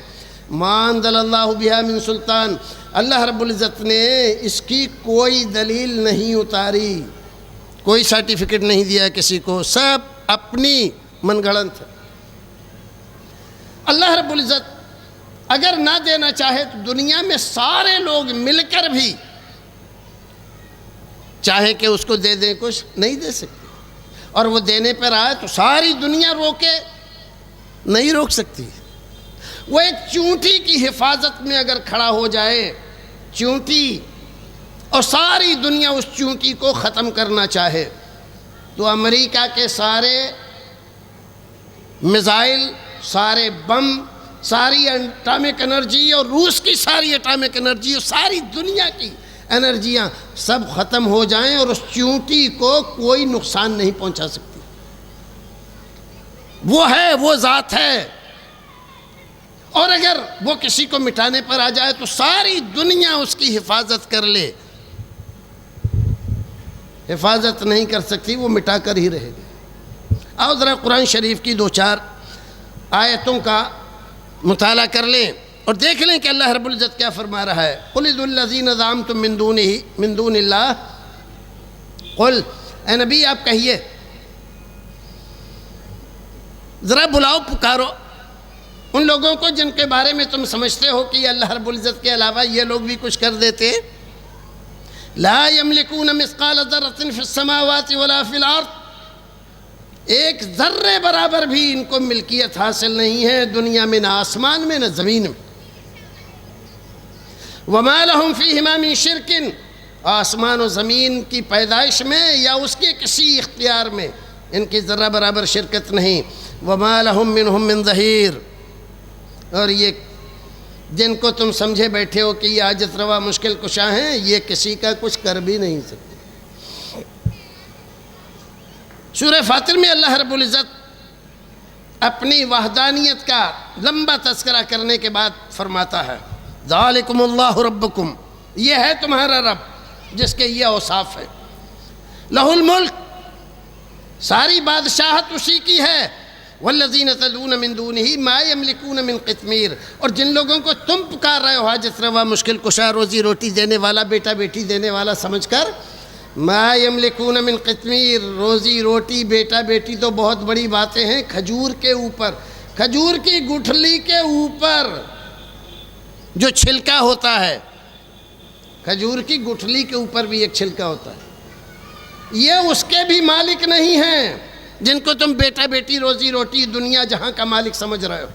Speaker 1: ما انزل اللہ بہا من سلطان، اللہ رب العزت نے اس کی کوئی دلیل نہیں اتاری، کوئی سرٹیفکیٹ نہیں دیا کسی کو، سب اپنی من گھڑنت ہے۔ اللہ رب العزت اگر نہ دینا چاہے تو دنیا میں سارے لوگ مل کر بھی چاہے کہ اس کو دے دیں، کچھ نہیں دے سکتے، اور وہ دینے پر آئے تو ساری دنیا روکے نہیں روک سکتی۔ وہ ایک چونٹی کی حفاظت میں اگر کھڑا ہو جائے، چونٹی، اور ساری دنیا اس چونٹی کو ختم کرنا چاہے، تو امریکہ کے سارے میزائل، سارے بم، ساری اٹامک انرجی، اور روس کی ساری اٹامک انرجی، اور ساری دنیا کی انرجیاں سب ختم ہو جائیں اور اس چونٹی کو کوئی نقصان نہیں پہنچا سکتی۔ وہ ہے، وہ ذات ہے، اور اگر وہ کسی کو مٹانے پر آ جائے تو ساری دنیا اس کی حفاظت کر لے، حفاظت نہیں کر سکتی، وہ مٹا کر ہی رہے گی۔ آؤ ذرا قرآن شریف کی 2-4 آیتوں کا مطالعہ کر لیں اور دیکھ لیں کہ اللہ رب العزت کیا فرما رہا ہے۔ قل ادعوا الذین زعمتم من دون اللہ، قل اے نبی آپ کہیے، ذرا بلاؤ، پکارو ان لوگوں کو جن کے بارے میں تم سمجھتے ہو کہ یہ اللہ رب العزت کے علاوہ یہ لوگ بھی کچھ کر دیتے. لا یملکون مثقال ذرۃ فی السماوات ولا فی الارض، ایک ذرے برابر بھی ان کو ملکیت حاصل نہیں ہے دنیا میں، نہ آسمان میں نہ زمین میں. وما لہم فیہما من شرک، آسمان و زمین کی پیدائش میں یا اس کے کسی اختیار میں ان کی ذرہ برابر شرکت نہیں. وما لہم منہم من ظہیر، اور یہ جن کو تم سمجھے بیٹھے ہو کہ یہ حاجت روا مشکل کشا ہیں، یہ کسی کا کچھ کر بھی نہیں سکتے. سورہ فاطر میں اللہ رب العزت اپنی وحدانیت کا لمبا تذکرہ کرنے کے بعد فرماتا ہے ذالکم اللہ ربکم، یہ ہے تمہارا رب جس کے یہ اوصاف ہے. لہ الملک، ساری بادشاہت اسی کی ہے. والذین تدعون من دونہ ما یملکون من قطمیر، اور جن لوگوں کو تم پکار رہے ہو حاجت روا مشکل کشا روزی روٹی دینے والا بیٹا بیٹی دینے والا سمجھ کر، ما یملکون من قطمیر، روزی روٹی بیٹا بیٹی تو بہت بڑی باتیں ہیں. کھجور کے اوپر، کھجور کی گٹھلی کے اوپر جو چھلکا ہوتا ہے، کھجور کی گٹھلی کے اوپر بھی ایک چھلکا ہوتا ہے، یہ اس کے بھی مالک نہیں ہیں جن کو تم بیٹا بیٹی روزی روٹی دنیا جہاں کا مالک سمجھ رہے ہو.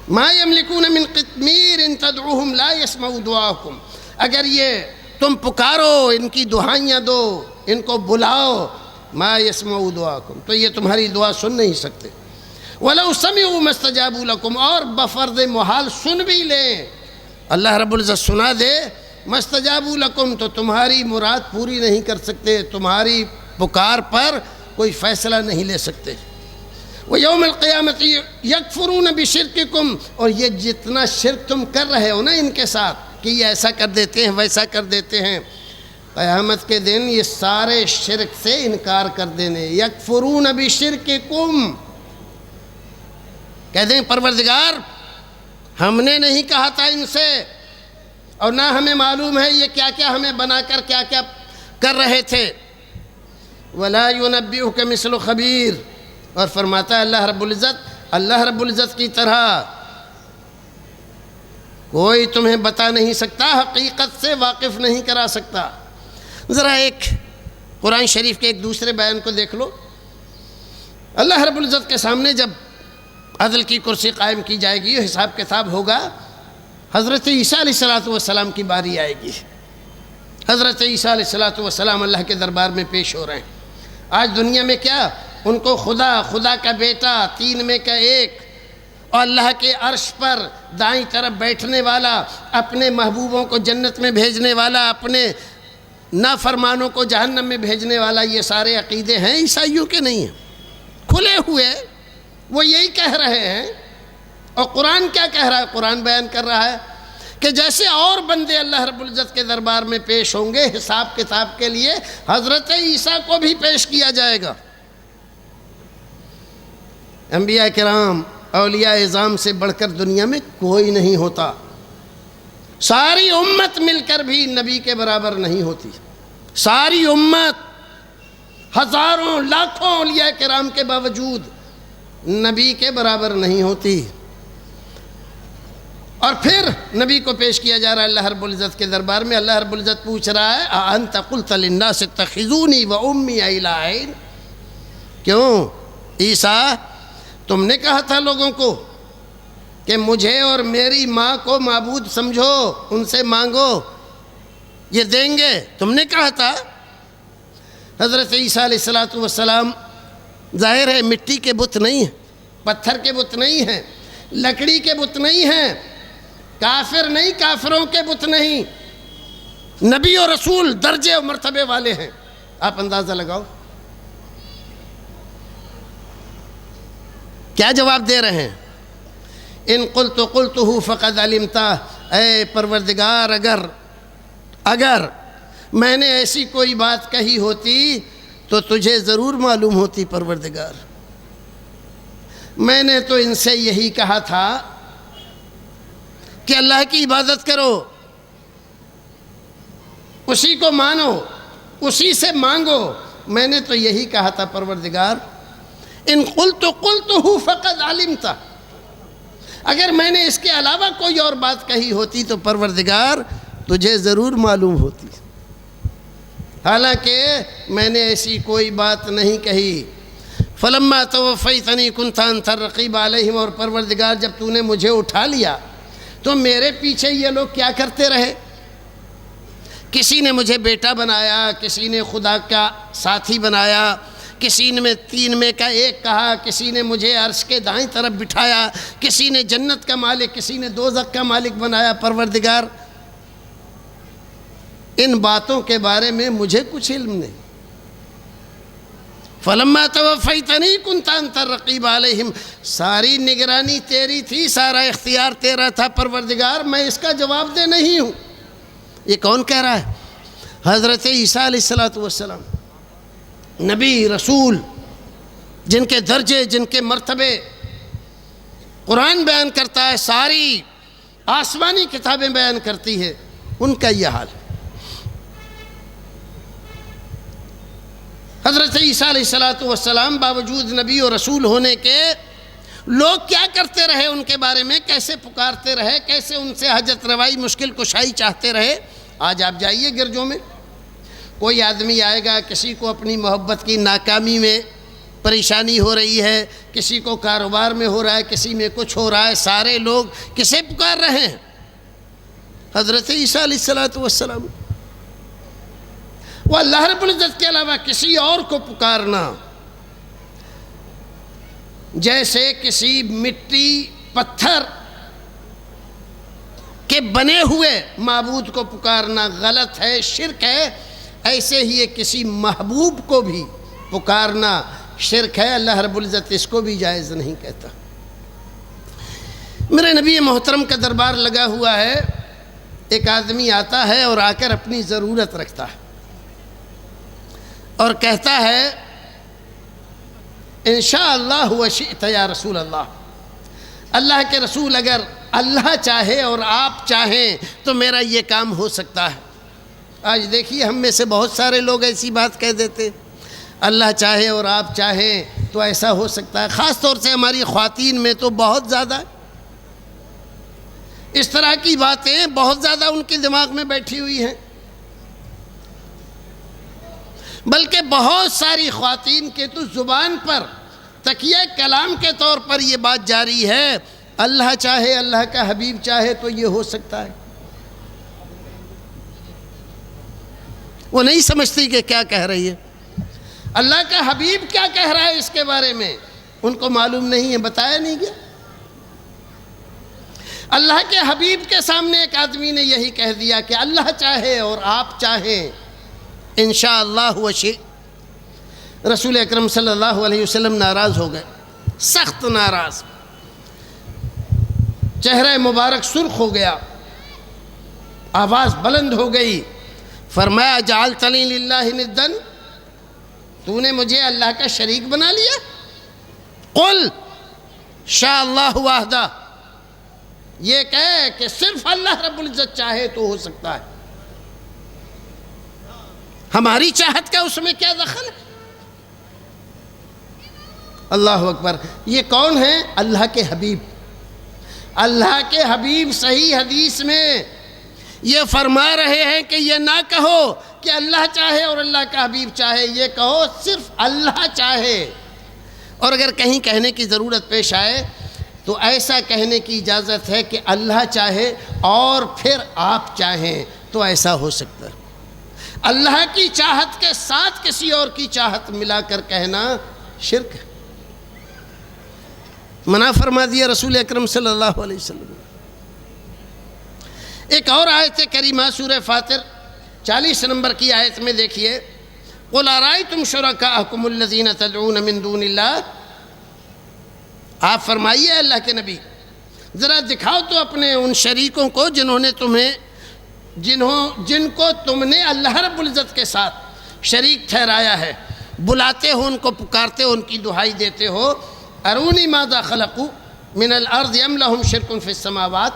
Speaker 1: ما یملکون من قطمیر ان تدعوہم لا یسمعوا دعاکم، اگر یہ تم پکارو، ان کی دعائیاں دو، ان کو بلاؤ، ما یسمعوا دعاکم، تو یہ تمہاری دعا سن نہیں سکتے. وَلَوْ سَمِعُوا مَا اسْتَجَابُوا لَكُمْ، اور بفرض محال سن بھی لیں، اللہ رب العزت سنا دے، مَا اسْتَجَابُوا لَكُمْ، تو تمہاری مراد پوری نہیں کر سکتے، تمہاری پکار پر کوئی فیصلہ نہیں لے سکتے. وَيَوْمَ الْقِيَامَةِ يَكْفُرُونَ بِشِرْكِكُمْ، اور یہ جتنا شرک تم کر رہے ہو نا ان کے ساتھ کہ یہ ایسا کر دیتے ہیں ویسا کر دیتے ہیں، قیامت کے دن یہ سارے شرک سے انکار کر دینے. یکفرون بشرککم، کہہ دیں پروردگار ہم نے نہیں کہا تھا ان سے، اور نہ ہمیں معلوم ہے یہ کیا کیا ہمیں بنا کر کیا کیا کر رہے تھے. ولا ينبئك مثل خبیر، اور فرماتا ہے اللہ رب العزت کی طرح کوئی تمہیں بتا نہیں سکتا، حقیقت سے واقف نہیں کرا سکتا. ذرا ایک قرآن شریف کے ایک دوسرے بیان کو دیکھ لو. اللہ رب العزت کے سامنے جب عدل کی کرسی قائم کی جائے گی، حساب کتاب ہوگا، حضرت عیسیٰ علیہ السلام کی باری آئے گی. حضرت عیسیٰ علیہ السلام اللہ کے دربار میں پیش ہو رہے ہیں. آج دنیا میں کیا ان کو خدا کا بیٹا، تین میں کا ایک، اور اللہ کے عرش پر دائیں طرف بیٹھنے والا، اپنے محبوبوں کو جنت میں بھیجنے والا، اپنے نافرمانوں کو جہنم میں بھیجنے والا، یہ سارے عقیدے ہیں عیسائیوں کے نہیں ہیں، کھلے ہوئے وہ یہی کہہ رہے ہیں. اور قرآن کیا کہہ رہا ہے؟ قرآن بیان کر رہا ہے کہ جیسے اور بندے اللہ رب العزت کے دربار میں پیش ہوں گے حساب کتاب کے لیے، حضرت عیسیٰ کو بھی پیش کیا جائے گا. انبیاء کرام، اولیاء اعظام سے بڑھ کر دنیا میں کوئی نہیں ہوتا. ساری امت مل کر بھی نبی کے برابر نہیں ہوتی. ساری امت ہزاروں لاکھوں اولیاء کرام کے باوجود نبی کے برابر نہیں ہوتی. اور پھر نبی کو پیش کیا جا رہا ہے اللہ رب العزت کے دربار میں. اللہ رب العزت پوچھ رہا ہے اَأَنْتَ قُلْتَ لِلنَّاسِ اتَّخِذُونِي وَأُمِّيَ إِلَٰهَيْنِ، کیوں عیسیٰ تم نے کہا تھا لوگوں کو کہ مجھے اور میری ماں کو معبود سمجھو، ان سے مانگو یہ دیں گے، تم نے کہا تھا. حضرت عیسیٰ علیہ السلام ظاہر ہے مٹی کے بت نہیں ہیں، پتھر کے بت نہیں ہیں، لکڑی کے بت نہیں ہیں، کافر نہیں، کافروں کے بت نہیں، نبی اور رسول درجے اور مرتبے والے ہیں. آپ اندازہ لگاؤ کیا جواب دے رہے ہیں. ان قلت قلتہ فقد علمتا، اے پروردگار اگر میں نے ایسی کوئی بات کہی ہوتی تو تجھے ضرور معلوم ہوتی. پروردگار میں نے تو ان سے یہی کہا تھا کہ اللہ کی عبادت کرو، اسی کو مانو، اسی سے مانگو۔ میں نے تو یہی کہا تھا پروردگار، ان قلتہ فقد علمت، اگر میں نے اس کے علاوہ کوئی اور بات کہی ہوتی تو پروردگار تجھے ضرور معلوم ہوتی، حالانکہ میں نے ایسی کوئی بات نہیں کہی۔ فلما توفیتنی کنت انت الرقیب علیہم، اور پروردگار جب تو نے مجھے اٹھا لیا تو میرے پیچھے یہ لوگ کیا کرتے رہے؟ کسی نے مجھے بیٹا بنایا، کسی نے خدا کا ساتھی بنایا، کسی نے 3 میں کا 1 کہا، کسی نے مجھے عرش کے دائیں طرف بٹھایا، کسی نے جنت کا مالک، کسی نے دوزخ کا مالک بنایا۔ پروردگار ان باتوں کے بارے میں مجھے کچھ علم نہیں۔ فلما توفیتنی کنت انت الرقیب علیہم، ساری نگرانی تیری تھی، سارا اختیار تیرا تھا پروردگار، میں اس کا جواب دہ نہیں ہوں۔ یہ کون کہہ رہا ہے؟ حضرت عیسیٰ علیہ السلام، نبی رسول، جن کے درجے، جن کے مرتبے قرآن بیان کرتا ہے، ساری آسمانی کتابیں بیان کرتی ہے، ان کا یہ حال ہے۔ حضرت عیسیٰ علیہ السلام باوجود نبی و رسول ہونے کے لوگ کیا کرتے رہے، ان کے بارے میں کیسے پکارتے رہے، کیسے ان سے حاجت روائی، مشکل کشائی چاہتے رہے۔ آج آپ جائیے گرجوں میں، کوئی آدمی آئے گا، کسی کو اپنی محبت کی ناکامی میں پریشانی ہو رہی ہے، کسی کو کاروبار میں ہو رہا ہے، کسی میں کچھ ہو رہا ہے، سارے لوگ کسے پکار رہے ہیں؟ حضرت عیسیٰ علیہ السلام۔ وہ اللہ رب العزت کے علاوہ کسی اور کو پکارنا، جیسے کسی مٹی پتھر کے بنے ہوئے معبود کو پکارنا غلط ہے، شرک ہے، ایسے ہی یہ کسی محبوب کو بھی پکارنا شرک ہے۔ اللہ رب العزت اس کو بھی جائز نہیں کہتا۔ میرے نبی محترم کا دربار لگا ہوا ہے، ایک آدمی آتا ہے اور آ کر اپنی ضرورت رکھتا ہے اور کہتا ہے انشاءاللہ وشئت یا رسول اللہ، اللہ کے رسول اگر اللہ چاہے اور آپ چاہیں تو میرا یہ کام ہو سکتا ہے۔ آج دیکھیے ہم میں سے بہت سارے لوگ ایسی بات کہہ دیتے، اللہ چاہے اور آپ چاہیں تو ایسا ہو سکتا ہے۔ خاص طور سے ہماری خواتین میں تو بہت زیادہ اس طرح کی باتیں بہت زیادہ ان کے دماغ میں بیٹھی ہوئی ہیں، بلکہ بہت ساری خواتین کے تو زبان پر تکیہ کلام کے طور پر یہ بات جاری ہے، اللہ چاہے، اللہ کا حبیب چاہے تو یہ ہو سکتا ہے۔ وہ نہیں سمجھتی کہ کیا کہہ رہی ہے، اللہ کا حبیب کیا کہہ رہا ہے اس کے بارے میں ان کو معلوم نہیں ہے، بتایا نہیں گیا۔ اللہ کے حبیب کے سامنے ایک آدمی نے یہی کہہ دیا کہ اللہ چاہے اور آپ چاہیں انشاءاللہ وشئت۔ رسول اکرم صلی اللہ علیہ وسلم ناراض ہو گئے، سخت ناراض، چہرہ مبارک سرخ ہو گیا، آواز بلند ہو گئی، فرمایا جعلتنی للہ ندا، تو نے مجھے اللہ کا شریک بنا لیا؟ قل شاء اللہ وحدہ، یہ کہے کہ صرف اللہ رب العزت چاہے تو ہو سکتا ہے، ہماری چاہت کا اس میں کیا دخل ہے؟ اللہ اکبر۔ یہ کون ہے؟ اللہ کے حبیب۔ اللہ کے حبیب صحیح حدیث میں یہ فرما رہے ہیں کہ یہ نہ کہو کہ اللہ چاہے اور اللہ کا حبیب چاہے، یہ کہو صرف اللہ چاہے، اور اگر کہیں کہنے کی ضرورت پیش آئے تو ایسا کہنے کی اجازت ہے کہ اللہ چاہے اور پھر آپ چاہیں تو ایسا ہو سکتا ہے۔ اللہ کی چاہت کے ساتھ کسی اور کی چاہت ملا کر کہنا شرک ہے، منع فرما دیا رسول اکرم صلی اللہ علیہ وسلم۔ ایک اور آیت کریمہ سورہ فاطر 40 نمبر کی آیت میں دیکھیے، قُلْ أَرَأَيْتُمْ شُرَكَاءَكُمُ الَّذِينَ تَدْعُونَ مِن دُونِ اللَّهِ، آپ فرمائیے اللہ کے نبی ذرا دکھاؤ تو اپنے ان شریکوں کو جن کو تم نے اللہ رب العزت کے ساتھ شریک ٹھہرایا ہے، بلاتے ہو ان کو، پکارتے ہو، ان کی دہائی دیتے ہو، ارونی ماذا خلقوا من الارض ام لهم شرک فی السماوات،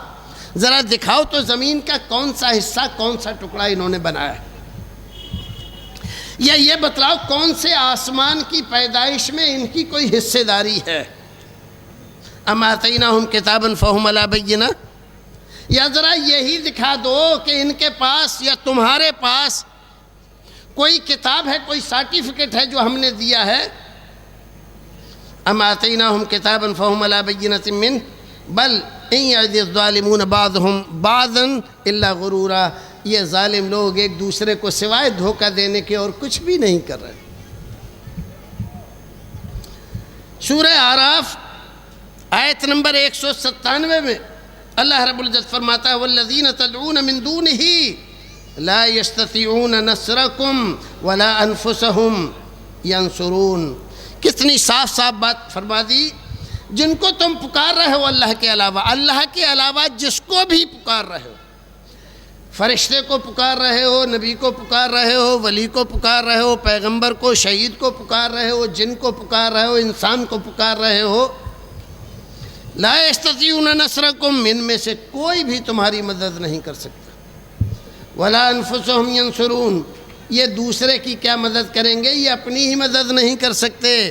Speaker 1: ذرا دکھاؤ تو زمین کا کون سا حصہ، کون سا ٹکڑا انہوں نے بنایا ہے۔ یا یہ بتلاؤ کون سے آسمان کی پیدائش میں ان کی کوئی حصے داری ہے؟ ام آتیناہم کتابا فہم علی بینہ، یا ذرا یہی دکھا دو کہ ان کے پاس یا تمہارے پاس کوئی کتاب ہے، کوئی سرٹیفکیٹ ہے جو ہم نے دیا ہے؟ ام آتیناہم کتابا فہم علی بینۃ منہ بل ان یعد الظالمون بعضهم بعضا الا غرورا، یہ ظالم لوگ ایک دوسرے کو سوائے دھوکہ دینے کے اور کچھ بھی نہیں کر رہے۔ سورہ اعراف آیت نمبر 197 میں اللہ رب العزت فرماتا ہے والذین تدعون من دونہ لا یستطیعون نصرکم ولا انفسہم ینصرون۔ کتنی صاف صاف بات فرما دی، جن کو تم پکار رہے ہو اللہ کے علاوہ، اللہ کے علاوہ جس کو بھی پکار رہے ہو، فرشتے کو پکار رہے ہو، نبی کو پکار رہے ہو، ولی کو پکار رہے ہو، پیغمبر کو، شہید کو پکار رہے ہو، جن کو پکار رہے ہو، انسان کو پکار رہے ہو، لا یستطیعون نصرکم، ان میں سے کوئی بھی تمہاری مدد نہیں کر سکتا، ولا انفسہم ینصرون، یہ دوسرے کی کیا مدد کریں گے، یہ اپنی ہی مدد نہیں کر سکتے،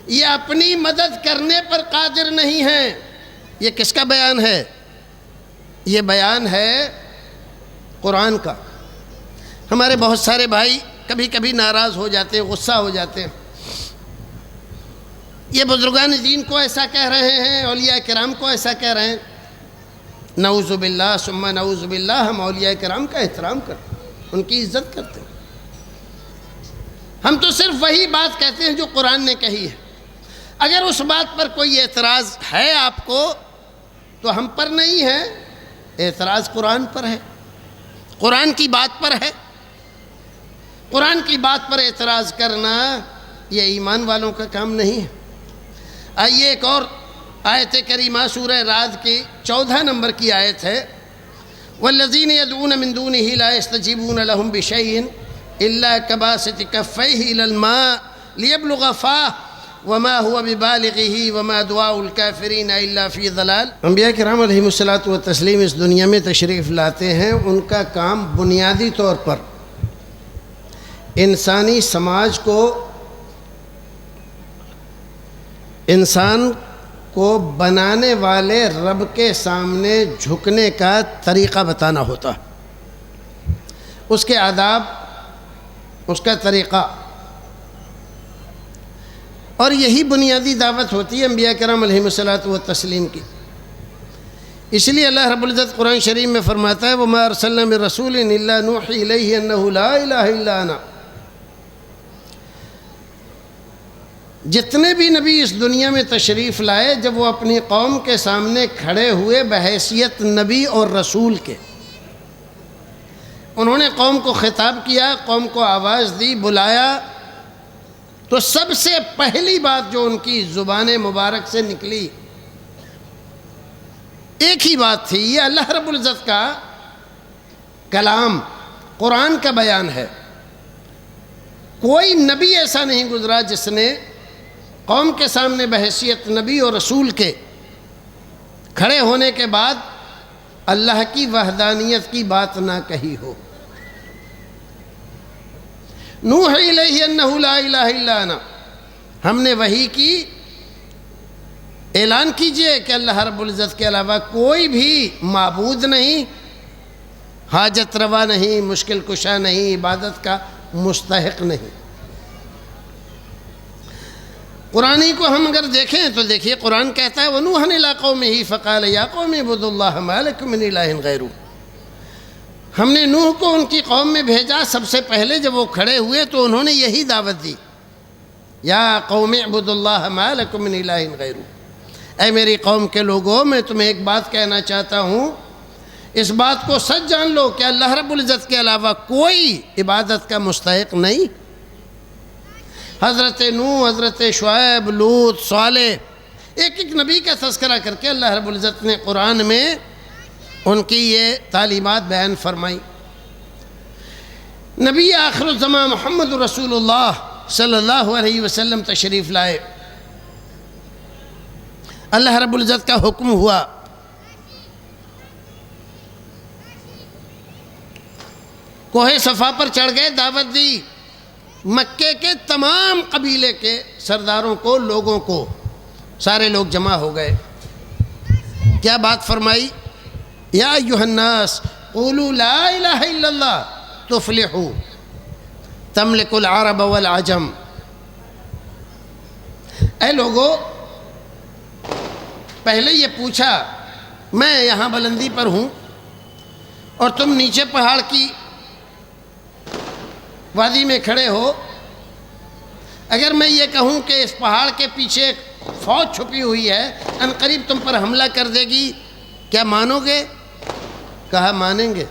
Speaker 1: یہ اپنی مدد کرنے پر قادر نہیں ہیں۔ یہ کس کا بیان ہے؟ یہ بیان ہے قرآن کا۔ ہمارے بہت سارے بھائی کبھی کبھی ناراض ہو جاتے ہیں، غصہ ہو جاتے ہیں، یہ بزرگان دین کو ایسا کہہ رہے ہیں، اولیاء کرام کو ایسا کہہ رہے ہیں۔ نعوذ باللہ ثم نعوذ باللہ، ہم اولیاء کرام کا احترام کرتے ہیں، ان کی عزت کرتے ہیں، ہم تو صرف وہی بات کہتے ہیں جو قرآن نے کہی ہے۔ اگر اس بات پر کوئی اعتراض ہے آپ کو تو ہم پر نہیں ہے، اعتراض قرآن پر ہے، قرآن کی بات پر ہے۔ قرآن کی بات پر اعتراض کرنا یہ ایمان والوں کا کام نہیں ہے۔ آئیے ایک اور آیت کریمہ سورہ رعد کی 14 نمبر کی آیت ہے، والذین یدعون من دونہ لا یستجیبون لہم بشیء الا کباسط کفیہ الی الماء لیبلغ فاہ وما هو ببالغه وما دعاء الكافرین الا فی ضلال۔ انبیاء کرام علیہم الصلاۃ والتسلیم اس دنیا میں تشریف لاتے ہیں، ان کا کام بنیادی طور پر انسانی سماج کو، انسان کو بنانے والے رب کے سامنے جھکنے کا طریقہ بتانا ہوتا، اس کے آداب، اس کا طریقہ، اور یہی بنیادی دعوت ہوتی ہے انبیاء کرام علیہم الصلاۃ والتسلیم کی۔ اس لیے اللہ رب العزت قرآن شریف میں فرماتا ہے وَمَا أَرْسَلْنَا مِن رَّسُولٍ إِلَّا نُوحِي إِلَيْهِ أَنَّهُ لَا إِلَٰهَ إِلَّا أَنَا۔ جتنے بھی نبی اس دنیا میں تشریف لائے، جب وہ اپنی قوم کے سامنے کھڑے ہوئے بحیثیت نبی اور رسول کے، انہوں نے قوم کو خطاب کیا، قوم کو آواز دی، بلایا، تو سب سے پہلی بات جو ان کی زبان مبارک سے نکلی ایک ہی بات تھی، یہ اللہ رب العزت کا کلام، قرآن کا بیان ہے۔ کوئی نبی ایسا نہیں گزرا جس نے قوم کے سامنے بحیثیت نبی اور رسول کے کھڑے ہونے کے بعد اللہ کی وحدانیت کی بات نہ کہی ہو۔ نوح الیہ انہ لا الہ الا انا، ہم نے وحی کی، اعلان کیجئے کہ اللہ رب العزت کے علاوہ کوئی بھی معبود نہیں، حاجت روا نہیں، مشکل کشا نہیں، عبادت کا مستحق نہیں۔ قرآن کو ہم اگر دیکھیں تو دیکھیے قرآن کہتا ہے وَنُوحًا إِلَىٰ قَوْمِهِ فَقَالَ يَا قَوْمِ اعْبُدُوا اللَّهَ مَا لَكُم مِّنْ إِلَٰهٍ غَيْرُهُ۔ ہم نے نوح کو ان کی قوم میں بھیجا، سب سے پہلے جب وہ کھڑے ہوئے تو انہوں نے یہی دعوت دی، یا قوم اعبدوا اللہ ما لکم من الہ غیرہ، اے میری قوم کے لوگوں، میں تمہیں ایک بات کہنا چاہتا ہوں، اس بات کو سچ جان لو کہ اللہ رب العزت کے علاوہ کوئی عبادت کا مستحق نہیں۔ حضرت نوح، حضرت شعیب، لوط، صالح، ایک ایک نبی کا تذکرہ کر کے اللہ رب العزت نے قرآن میں ان کی یہ تعلیمات بیان فرمائی۔ نبی آخر الزمان محمد رسول اللہ صلی اللہ علیہ وسلم تشریف لائے، اللہ رب العزت کا حکم ہوا کوہ صفا پر چڑھ گئے، دعوت دی، مکے کے تمام قبیلے کے سرداروں کو، لوگوں کو، سارے لوگ جمع ہو گئے۔ کیا بات فرمائی؟ یا ایھا الناس قولوا لا الہ الا اللہ تفلحوا تملک العرب والعجم۔ اے لوگو، پہلے یہ پوچھا، میں یہاں بلندی پر ہوں اور تم نیچے پہاڑ کی وادی میں کھڑے ہو، اگر میں یہ کہوں کہ اس پہاڑ کے پیچھے ایک فوج چھپی ہوئی ہے، ان قریب تم پر حملہ کر دے گی، کیا مانو گے؟ کہا مانیں گے۔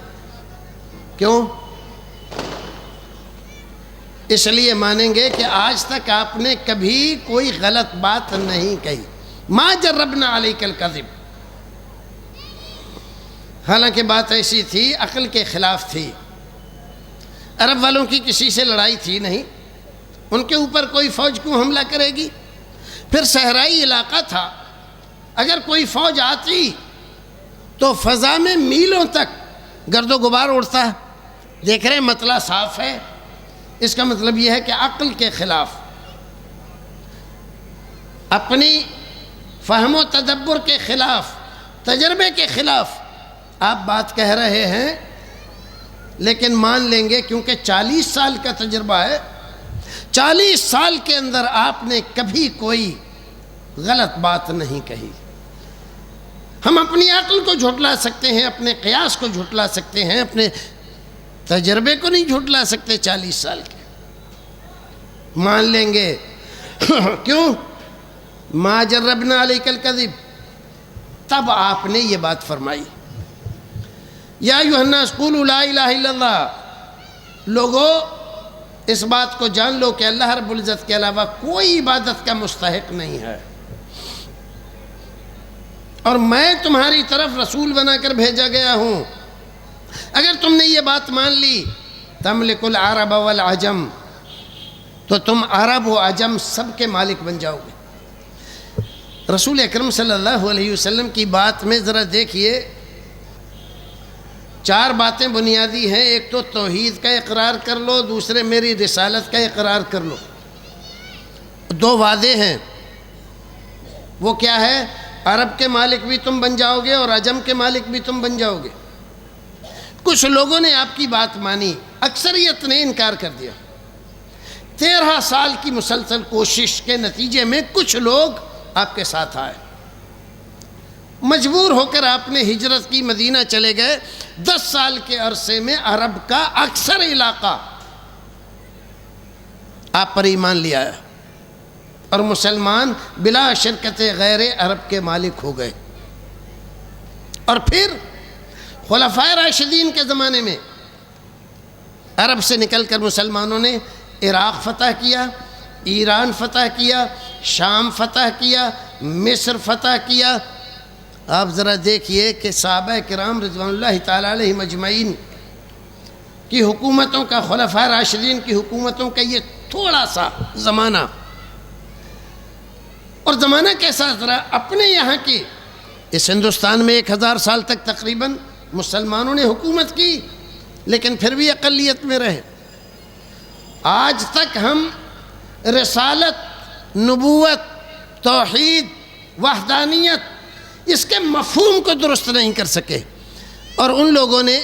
Speaker 1: کیوں؟ اس لیے مانیں گے کہ آج تک آپ نے کبھی کوئی غلط بات نہیں کہی۔ ما جربنا علیک الکذب، حالانکہ بات ایسی تھی، عقل کے خلاف تھی۔ عرب والوں کی کسی سے لڑائی تھی نہیں، ان کے اوپر کوئی فوج کیوں حملہ کرے گی؟ پھر صحرائی علاقہ تھا، اگر کوئی فوج آتی تو فضا میں میلوں تک گرد و غبار اڑتا ہے۔ دیکھ رہے ہیں مطلع صاف ہے، اس کا مطلب یہ ہے کہ عقل کے خلاف، اپنی فہم و تدبر کے خلاف، تجربے کے خلاف آپ بات کہہ رہے ہیں، لیکن مان لیں گے کیونکہ 40 سال کا تجربہ ہے۔ 40 سال کے اندر آپ نے کبھی کوئی غلط بات نہیں کہی۔ ہم اپنی عقل کو جھٹلا سکتے ہیں، اپنے قیاس کو جھٹلا سکتے ہیں، اپنے تجربے کو نہیں جھٹلا سکتے 40 سال کے۔ مان لیں گے کیوں؟ ما جربنا علیک الکذب، تب آپ نے یہ بات فرمائی۔ یا ایھا الناس قولوا لا الہ الا اللہ، لوگو اس بات کو جان لو کہ اللہ رب العزت کے علاوہ کوئی عبادت کا مستحق نہیں ہے، اور میں تمہاری طرف رسول بنا کر بھیجا گیا ہوں۔ اگر تم نے یہ بات مان لی، تملک العرب والعجم، تو تم عرب و عجم سب کے مالک بن جاؤ گے۔ رسول اکرم صلی اللہ علیہ وسلم کی بات میں ذرا دیکھیے، 4 باتیں بنیادی ہیں۔ ایک تو توحید کا اقرار کر لو، دوسرے میری رسالت کا اقرار کر لو۔ 2 وعدے ہیں، وہ کیا ہے؟ عرب کے مالک بھی تم بن جاؤ گے اور عجم کے مالک بھی تم بن جاؤ گے۔ کچھ لوگوں نے آپ کی بات مانی، اکثریت نے انکار کر دیا۔ 13 سال کی مسلسل کوشش کے نتیجے میں کچھ لوگ آپ کے ساتھ آئے، مجبور ہو کر آپ نے ہجرت کی، مدینہ چلے گئے۔ 10 سال کے عرصے میں عرب کا اکثر علاقہ آپ پر ایمان لے آیا، اور مسلمان بلا شرکت غیر عرب کے مالک ہو گئے۔ اور پھر خلفائے راشدین کے زمانے میں عرب سے نکل کر مسلمانوں نے عراق فتح کیا، ایران فتح کیا، شام فتح کیا، مصر فتح کیا۔ آپ ذرا دیکھیے کہ صحابہ کرام رضوان اللہ تعالیٰ علیہم اجمعین کی حکومتوں کا، خلفائے راشدین کی حکومتوں کا یہ تھوڑا سا زمانہ، اور زمانہ کیسا؟ ذرا اپنے یہاں کی، اس ہندوستان میں 1000 سال تک تقریباً مسلمانوں نے حکومت کی، لیکن پھر بھی اقلیت میں رہے۔ آج تک ہم رسالت، نبوت، توحید، وحدانیت، اس کے مفہوم کو درست نہیں کر سکے۔ اور ان لوگوں نے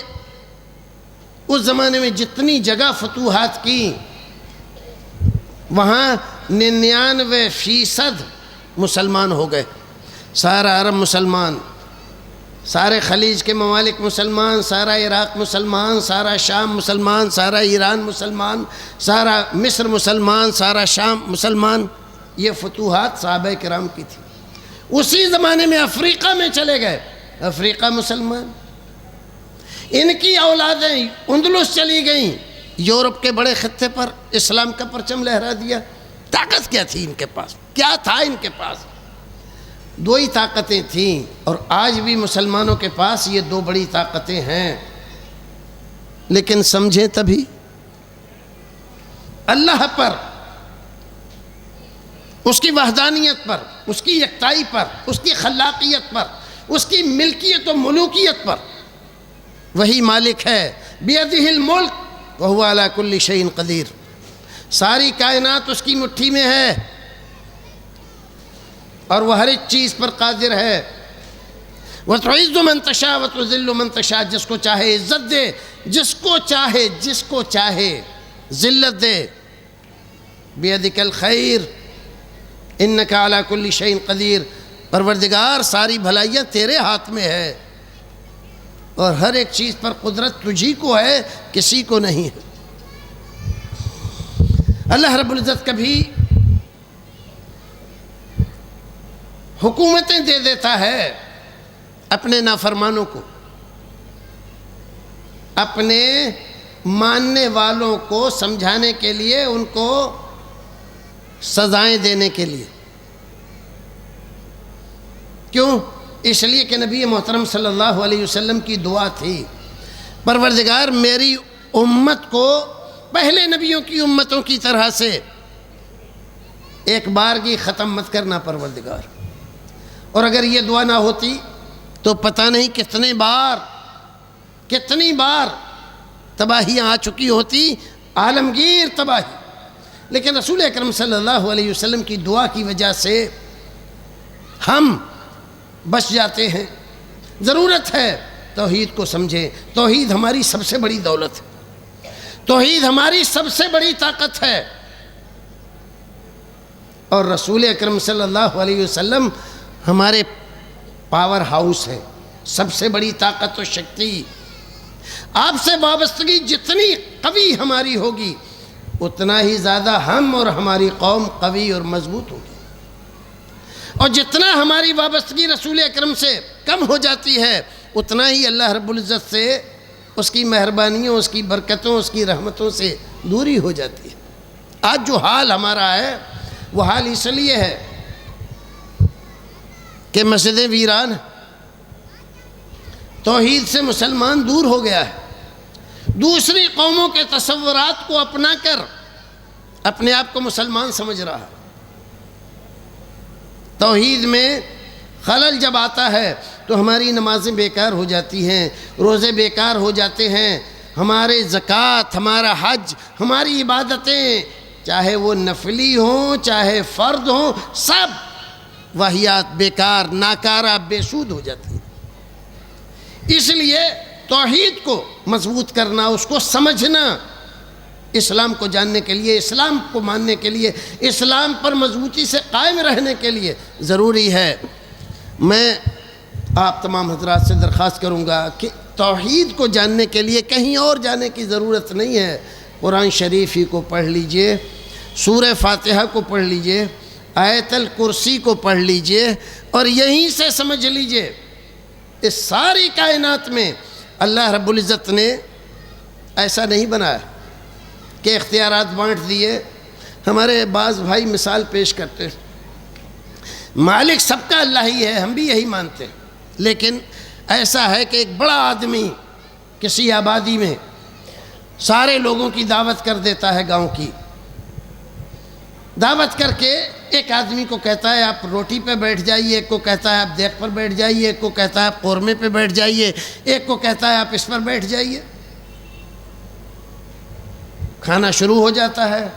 Speaker 1: اس زمانے میں جتنی جگہ فتوحات کی، وہاں 99% مسلمان ہو گئے۔ سارا عرب مسلمان، سارے خلیج کے ممالک مسلمان، سارا عراق مسلمان، سارا شام مسلمان، سارا ایران مسلمان، سارا مصر مسلمان، سارا شام مسلمان۔ یہ فتوحات صحابہ کرام کی تھی۔ اسی زمانے میں افریقہ میں چلے گئے، افریقہ مسلمان، ان کی اولادیں اندلس چلی گئیں، یورپ کے بڑے خطے پر اسلام کا پرچم لہرا دیا۔ طاقت کیا تھی ان کے پاس؟ کیا تھا ان کے پاس؟ 2 ہی طاقتیں تھیں، اور آج بھی مسلمانوں کے پاس یہ 2 بڑی طاقتیں ہیں، لیکن سمجھیں تبھی۔ اللہ پر، اس کی وحدانیت پر، اس کی یکتائی پر، اس کی خلاقیت پر، اس کی ملکیت و ملوکیت پر۔ وہی مالک ہے، بیدہ الملک وَهُوَ عَلَى كُلِّ شَيْءٍ قَدِيرٌ، ساری کائنات اس کی مٹھی میں ہے اور وہ ہر ایک چیز پر قادر ہے۔ وَتُعِزُّ مَن تَشَاءُ وَتُذِلُّ مَن تَشَاءُ، جس کو چاہے عزت دے، جس کو چاہے ذلت دے۔ بِيَدِكَ الْخَيْرُ إِنَّكَ عَلَى كُلِّ شَيْءٍ قَدِيرٌ، پروردگار ساری بھلائیاں تیرے ہاتھ میں ہے اور ہر ایک چیز پر قدرت تجھی کو ہے، کسی کو نہیں ہے۔ اللہ رب العزت کبھی حکومتیں دے دیتا ہے اپنے نافرمانوں کو، اپنے ماننے والوں کو سمجھانے کے لیے، ان کو سزائیں دینے کے لیے۔ کیوں؟ اس لیے کہ نبی محترم صلی اللہ علیہ وسلم کی دعا تھی، پروردگار میری امت کو پہلے نبیوں کی امتوں کی طرح سے ایک بارگی ختم مت کرنا پروردگار۔ اور اگر یہ دعا نہ ہوتی تو پتہ نہیں کتنی بار تباہیاں آ چکی ہوتی، عالمگیر تباہی۔ لیکن رسول اکرم صلی اللہ علیہ وسلم کی دعا کی وجہ سے ہم بچ جاتے ہیں۔ ضرورت ہے توحید کو سمجھیں، توحید ہماری سب سے بڑی دولت ہے، توحید ہماری سب سے بڑی طاقت ہے، اور رسول اکرم صلی اللہ علیہ وسلم ہمارے پاور ہاؤس ہے، سب سے بڑی طاقت و شکتی۔ آپ سے وابستگی جتنی قوی ہماری ہوگی، اتنا ہی زیادہ ہم اور ہماری قوم قوی اور مضبوط ہوگی، اور جتنا ہماری وابستگی رسول اکرم سے کم ہو جاتی ہے، اتنا ہی اللہ رب العزت سے، اس کی مہربانیوں، اس کی برکتوں، اس کی رحمتوں سے دوری ہو جاتی ہے۔ آج جو حال ہمارا ہے وہ حال اس لیے ہے کہ مسجدیں ویران ہیں، توحید سے مسلمان دور ہو گیا ہے، دوسری قوموں کے تصورات کو اپنا کر اپنے آپ کو مسلمان سمجھ رہا ہے۔ توحید میں خلل جب آتا ہے تو ہماری نمازیں بیکار ہو جاتی ہیں، روزے بیکار ہو جاتے ہیں، ہمارے زکوٰۃ، ہمارا حج، ہماری عبادتیں، چاہے وہ نفلی ہوں چاہے فرض ہوں، سب واہیات، بیکار، ناکارہ، بے سود ہو جاتی ہیں۔ اس لیے توحید کو مضبوط کرنا، اس کو سمجھنا، اسلام کو جاننے کے لیے، اسلام کو ماننے کے لیے، اسلام پر مضبوطی سے قائم رہنے کے لیے ضروری ہے۔ میں آپ تمام حضرات سے درخواست کروں گا کہ توحید کو جاننے کے لیے کہیں اور جانے کی ضرورت نہیں ہے، قرآن شریف ہی کو پڑھ لیجئے، سورہ فاتحہ کو پڑھ لیجئے، آیت الکرسی کو پڑھ لیجئے، اور یہیں سے سمجھ لیجئے اس ساری کائنات میں اللہ رب العزت نے ایسا نہیں بنایا کہ اختیارات بانٹ دیے۔ ہمارے بعض بھائی مثال پیش کرتے ہیں، مالک سب کا اللہ ہی ہے، ہم بھی یہی مانتے ہیں، لیکن ایسا ہے کہ ایک بڑا آدمی کسی آبادی میں سارے لوگوں کی دعوت کر دیتا ہے، گاؤں کی دعوت کر کے ایک آدمی کو کہتا ہے آپ روٹی پہ بیٹھ جائیے، ایک کو کہتا ہے آپ دیگ پر بیٹھ جائیے، ایک کو کہتا ہے آپ قورمے پہ بیٹھ جائیے، ایک کو کہتا ہے آپ اس پر بیٹھ جائیے۔ کھانا شروع ہو جاتا ہے،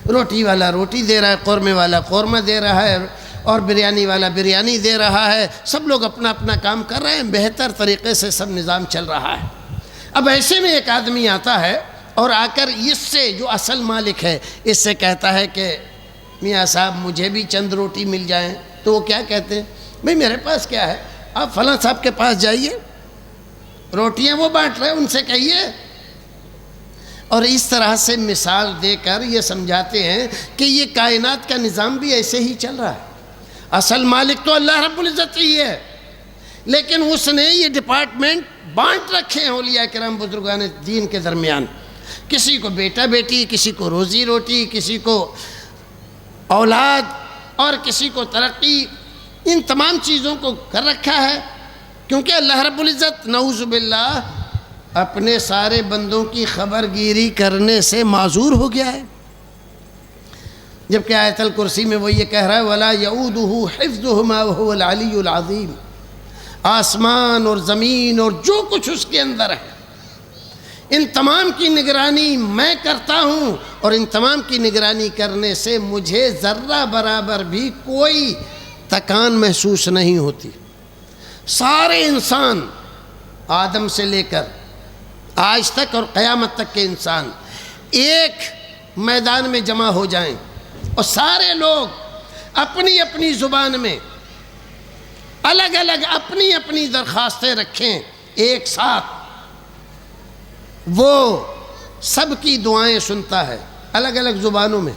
Speaker 1: روٹی والا روٹی دے رہا ہے، قورمے والا قورمہ دے رہا ہے، اور بریانی والا بریانی دے رہا ہے، سب لوگ اپنا اپنا کام کر رہے ہیں، بہتر طریقے سے سب نظام چل رہا ہے۔ اب ایسے میں ایک آدمی آتا ہے اور آ کر اس سے، جو اصل مالک ہے، اس سے کہتا ہے کہ میاں صاحب مجھے بھی چند روٹی مل جائیں، تو وہ کیا کہتے ہیں؟ بھئی میرے پاس کیا ہے، آپ فلاں صاحب کے پاس جائیے، روٹیاں وہ بانٹ رہے ہیں، ان سے کہیے۔ اور اس طرح سے مثال دے کر یہ سمجھاتے ہیں کہ یہ کائنات کا نظام بھی ایسے ہی چل رہا ہے، اصل مالک تو اللہ رب العزت ہی ہے، لیکن اس نے یہ ڈپارٹمنٹ بانٹ رکھے ہیں اولیاء کرام بزرگان دین کے درمیان، کسی کو بیٹا بیٹی، کسی کو روزی روٹی، کسی کو اولاد، اور کسی کو ترقی، ان تمام چیزوں کو کر رکھا ہے، کیونکہ اللہ رب العزت نعوذ باللہ اپنے سارے بندوں کی خبر گیری کرنے سے معذور ہو گیا ہے۔ جبکہ آیت الکرسی میں وہ یہ کہہ رہا ہے وَلَا يَعُودُهُ حِفْظُهُمَا وَهُوَ الْعَلِيُّ الْعَظِيمُ، آسمان اور زمین اور جو کچھ اس کے اندر ہے، ان تمام کی نگرانی میں کرتا ہوں، اور ان تمام کی نگرانی کرنے سے مجھے ذرہ برابر بھی کوئی تکان محسوس نہیں ہوتی۔ سارے انسان آدم سے لے کر آج تک اور قیامت تک کے انسان ایک میدان میں جمع ہو جائیں اور سارے لوگ اپنی اپنی زبان میں الگ الگ اپنی اپنی درخواستیں رکھیں ایک ساتھ، وہ سب کی دعائیں سنتا ہے الگ الگ زبانوں میں،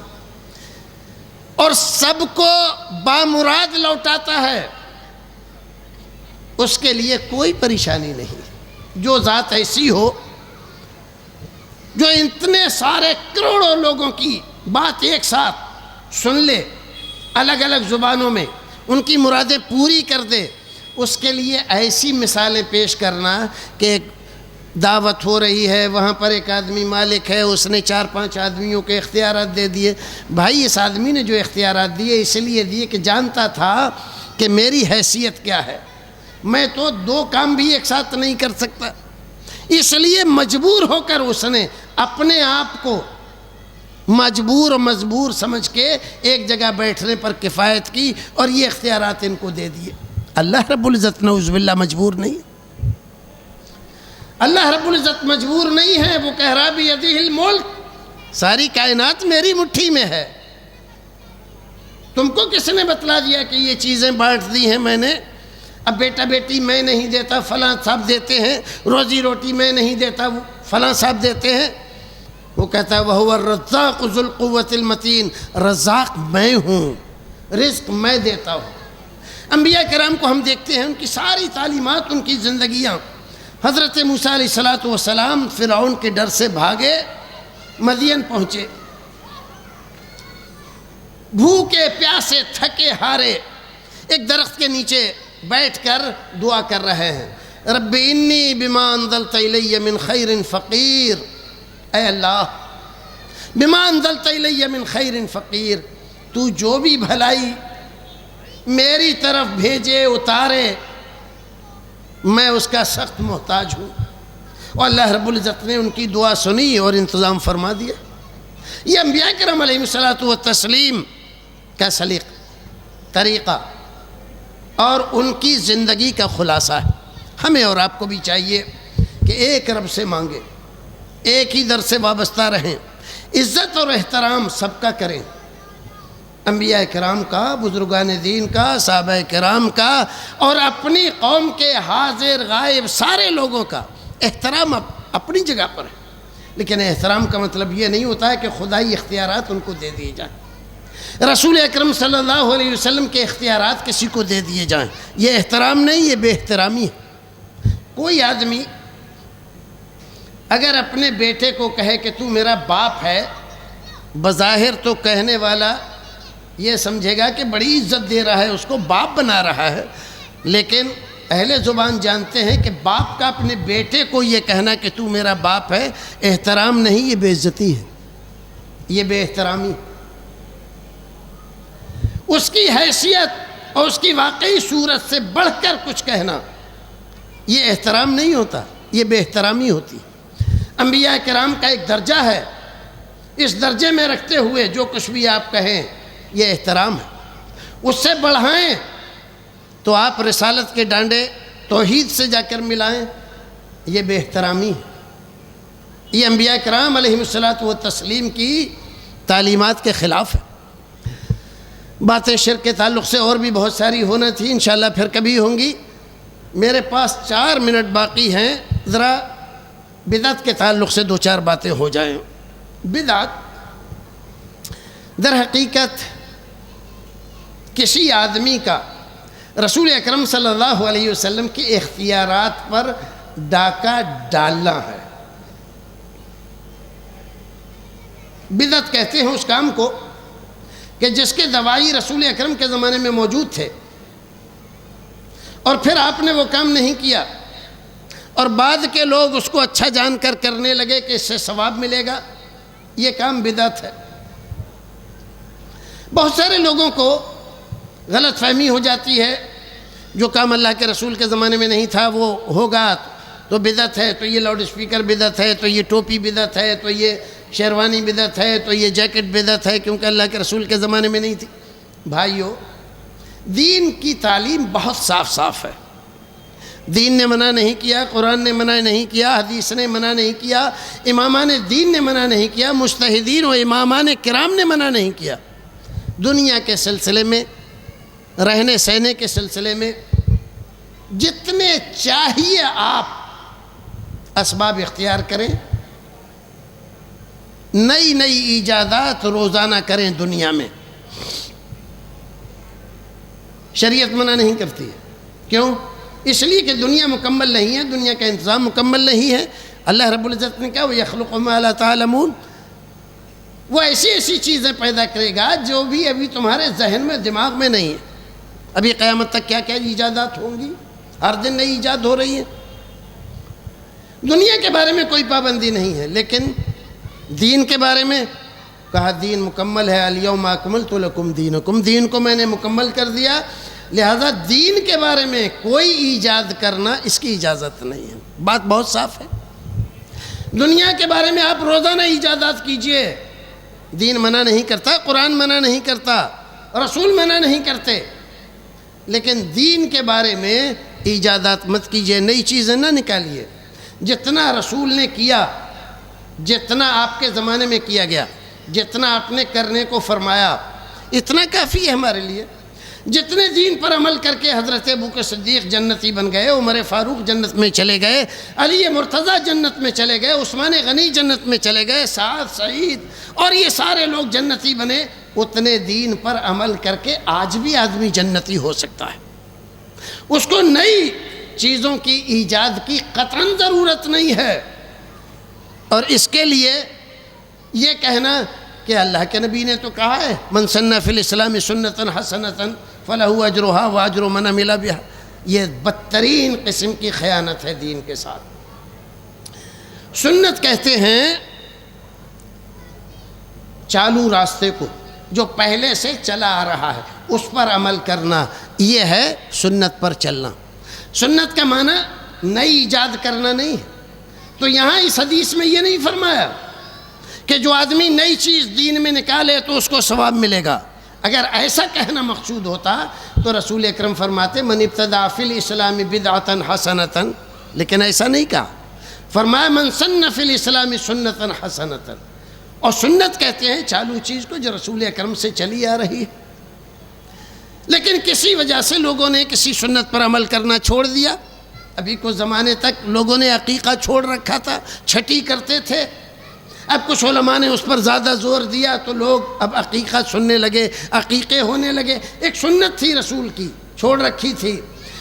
Speaker 1: اور سب کو بامراد لوٹاتا ہے۔ اس کے لیے کوئی پریشانی نہیں۔ جو ذات ایسی ہو جو اتنے سارے کروڑوں لوگوں کی بات ایک ساتھ سن لے الگ الگ زبانوں میں، ان کی مرادیں پوری کر دے، اس کے لیے ایسی مثالیں پیش کرنا کہ ایک دعوت ہو رہی ہے، وہاں پر ایک آدمی مالک ہے، اس نے 4-5 آدمیوں کے اختیارات دے دیے۔ بھائی اس آدمی نے جو اختیارات دیے اس لیے دیے کہ جانتا تھا کہ میری حیثیت کیا ہے، میں تو 2 کام بھی ایک ساتھ نہیں کر سکتا، اس لیے مجبور ہو کر اس نے اپنے آپ کو مجبور و مجبور سمجھ کے ایک جگہ بیٹھنے پر کفایت کی اور یہ اختیارات ان کو دے دیے۔ اللہ رب العزت نعوذ باللہ مجبور نہیں، اللہ رب العزت مجبور نہیں ہے، وہ کہہ رہا بیدہ الملک، ساری کائنات میری مٹھی میں ہے۔ تم کو کس نے بتلا دیا کہ یہ چیزیں بانٹ دی ہیں میں نے؟ اب بیٹا بیٹی میں نہیں دیتا، فلاں صاحب دیتے ہیں، روزی روٹی میں نہیں دیتا، فلاں صاحب دیتے ہیں۔ وہ کہتا ہے وَهُوَ الرَّزَّاقُ ذُو الْقُوَّةِ الْمَتِينُ، رزاق میں ہوں، رزق میں دیتا ہوں۔ انبیاء کرام کو ہم دیکھتے ہیں، ان کی ساری تعلیمات، ان کی زندگیاں۔ حضرت موسیٰ علیہ السلام فرعون کے ڈر سے بھاگے، مدین پہنچے، بھوکے پیاسے تھکے ہارے ایک درخت کے نیچے بیٹھ کر دعا کر رہے ہیں، رب انی بما انزلت الی من خیر فقیر، اے اللہ بما انزلت الی من خیر فقیر، تو جو بھی بھلائی میری طرف بھیجے اتارے میں اس کا سخت محتاج ہوں۔ اور اللہ رب العزت نے ان کی دعا سنی اور انتظام فرما دیا۔ یہ انبیاء کرام علیہ الصلوۃ والتسلیم کا سلیقہ، طریقہ اور ان کی زندگی کا خلاصہ ہے۔ ہمیں اور آپ کو بھی چاہیے کہ ایک رب سے مانگیں، ایک ہی در سے وابستہ رہیں، عزت اور احترام سب کا کریں، انبیاء کرام کا، بزرگان دین کا، صحابہ کرام کا، اور اپنی قوم کے حاضر غائب سارے لوگوں کا احترام اپنی جگہ پر ہے۔ لیکن احترام کا مطلب یہ نہیں ہوتا ہے کہ خدائی اختیارات ان کو دے دیے جائیں، رسول اکرم صلی اللہ علیہ وسلم کے اختیارات کسی کو دے دیے جائیں، یہ احترام نہیں، یہ بے احترامی ہے۔ کوئی آدمی اگر اپنے بیٹے کو کہے کہ تو میرا باپ ہے، بظاہر تو کہنے والا یہ سمجھے گا کہ بڑی عزت دے رہا ہے، اس کو باپ بنا رہا ہے، لیکن اہل زبان جانتے ہیں کہ باپ کا اپنے بیٹے کو یہ کہنا کہ تو میرا باپ ہے احترام نہیں، یہ بے عزتی ہے، یہ بے احترامی۔ اس کی حیثیت اور اس کی واقعی صورت سے بڑھ کر کچھ کہنا یہ احترام نہیں ہوتا، یہ بے احترامی ہوتی۔ انبیاء کرام کا ایک درجہ ہے، اس درجے میں رکھتے ہوئے جو کچھ بھی آپ کہیں یہ احترام ہے۔ اس سے بڑھائیں تو آپ رسالت کے ڈانڈے توحید سے جا کر ملائیں، یہ بے احترامی ہے، یہ انبیاء کرام علیہ الصلوۃ والتسلیم کی تعلیمات کے خلاف ہے۔ باتیں شرک کے تعلق سے اور بھی بہت ساری ہونا تھی، انشاءاللہ پھر کبھی ہوں گی۔ میرے پاس 4 منٹ باقی ہیں، ذرا بدعت کے تعلق سے 2-4 باتیں ہو جائیں۔ بدعت در حقیقت کسی آدمی کا رسول اکرم صلی اللہ علیہ وسلم کے اختیارات پر ڈاکہ ڈالنا ہے۔ بدعت کہتے ہیں اس کام کو کہ جس کے دوائی رسول اکرم کے زمانے میں موجود تھے اور پھر آپ نے وہ کام نہیں کیا، اور بعد کے لوگ اس کو اچھا جان کر کرنے لگے کہ اس سے ثواب ملے گا، یہ کام بدعت ہے۔ بہت سارے لوگوں کو غلط فہمی ہو جاتی ہے، جو کام اللہ کے رسول کے زمانے میں نہیں تھا وہ ہوگا تو بدعت ہے، تو یہ لاؤڈ اسپیکر بدعت ہے، تو یہ ٹوپی بدعت ہے، تو یہ شیروانی بدعت ہے، تو یہ جیکٹ بدعت ہے، کیونکہ اللہ کے رسول کے زمانے میں نہیں تھی۔ بھائیو، دین کی تعلیم بہت صاف صاف ہے۔ دین نے منع نہیں کیا، قرآن نے منع نہیں کیا، حدیث نے منع نہیں کیا، امامان دین نے منع نہیں کیا، مجتہدین و امامان کرام نے منع نہیں کیا۔ دنیا کے سلسلے میں، رہنے سہنے کے سلسلے میں جتنے چاہیے آپ اسباب اختیار کریں، نئی نئی ایجادات روزانہ کریں دنیا میں، شریعت منع نہیں کرتی ہے۔ کیوں؟ اس لیے کہ دنیا مکمل نہیں ہے، دنیا کا انتظام مکمل نہیں ہے۔ اللہ رب العزت نے کہا وَيَخْلُقُ مَا لَا تَعْلَمُونَ، وہ ایسی ایسی چیزیں پیدا کرے گا جو بھی ابھی تمہارے ذہن میں، دماغ میں نہیں ہے۔ ابھی قیامت تک کیا کیا ایجادات ہوں گی، ہر دن نئی ایجاد ہو رہی ہے۔ دنیا کے بارے میں کوئی پابندی نہیں ہے، لیکن دین کے بارے میں کہا دین مکمل ہے، اليوم اکملت لکم دینکم، دین کو میں نے مکمل کر دیا، لہذا دین کے بارے میں کوئی ایجاد کرنا اس کی اجازت نہیں ہے۔ بات بہت صاف ہے۔ دنیا کے بارے میں آپ روزانہ ایجادات کیجئے، دین منع نہیں کرتا، قرآن منع نہیں کرتا، رسول منع نہیں کرتے، لیکن دین کے بارے میں ایجادات مت کیجئے، نئی چیزیں نہ نکالیے۔ جتنا رسول نے کیا، جتنا آپ کے زمانے میں کیا گیا، جتنا آپ نے کرنے کو فرمایا، اتنا کافی ہے ہمارے لیے۔ جتنے دین پر عمل کر کے حضرت ابوبکر صدیق جنتی بن گئے، عمر فاروق جنت میں چلے گئے، علی مرتضیٰ جنت میں چلے گئے، عثمان غنی جنت میں چلے گئے، سعد، سعید اور یہ سارے لوگ جنتی بنے، اتنے دین پر عمل کر کے آج بھی آدمی جنتی ہو سکتا ہے۔ اس کو نئی چیزوں کی ایجاد کی قطعاً ضرورت نہیں ہے۔ اور اس کے لیے یہ کہنا کہ اللہ کے نبی نے تو کہا ہے من سن فی الاسلام سنتا حسنتا فلہ اجرھا واجر من عمل بھا، یہ بدترین قسم کی خیانت ہے دین کے ساتھ۔ سنت کہتے ہیں چالو راستے کو، جو پہلے سے چلا آ رہا ہے اس پر عمل کرنا، یہ ہے سنت پر چلنا۔ سنت کا معنی نئی ایجاد کرنا نہیں ہے۔ تو یہاں اس حدیث میں یہ نہیں فرمایا کہ جو آدمی نئی چیز دین میں نکالے تو اس کو ثواب ملے گا۔ اگر ایسا کہنا مقصود ہوتا تو رسول اکرم فرماتے من ابتدع فی الاسلام بدعتا حسنتا، لیکن ایسا نہیں کہا، فرمایا من سن فی الاسلام سنتا حسنتا۔ اور سنت کہتے ہیں چالو چیز کو جو رسول اکرم سے چلی آ رہی ہے، لیکن کسی وجہ سے لوگوں نے کسی سنت پر عمل کرنا چھوڑ دیا۔ ابھی کچھ زمانے تک لوگوں نے عقیقہ چھوڑ رکھا تھا، چھٹی کرتے تھے، اب کچھ علماء نے اس پر زیادہ زور دیا تو لوگ اب عقیقہ سننے لگے، عقیقے ہونے لگے۔ ایک سنت تھی رسول کی، چھوڑ رکھی تھی،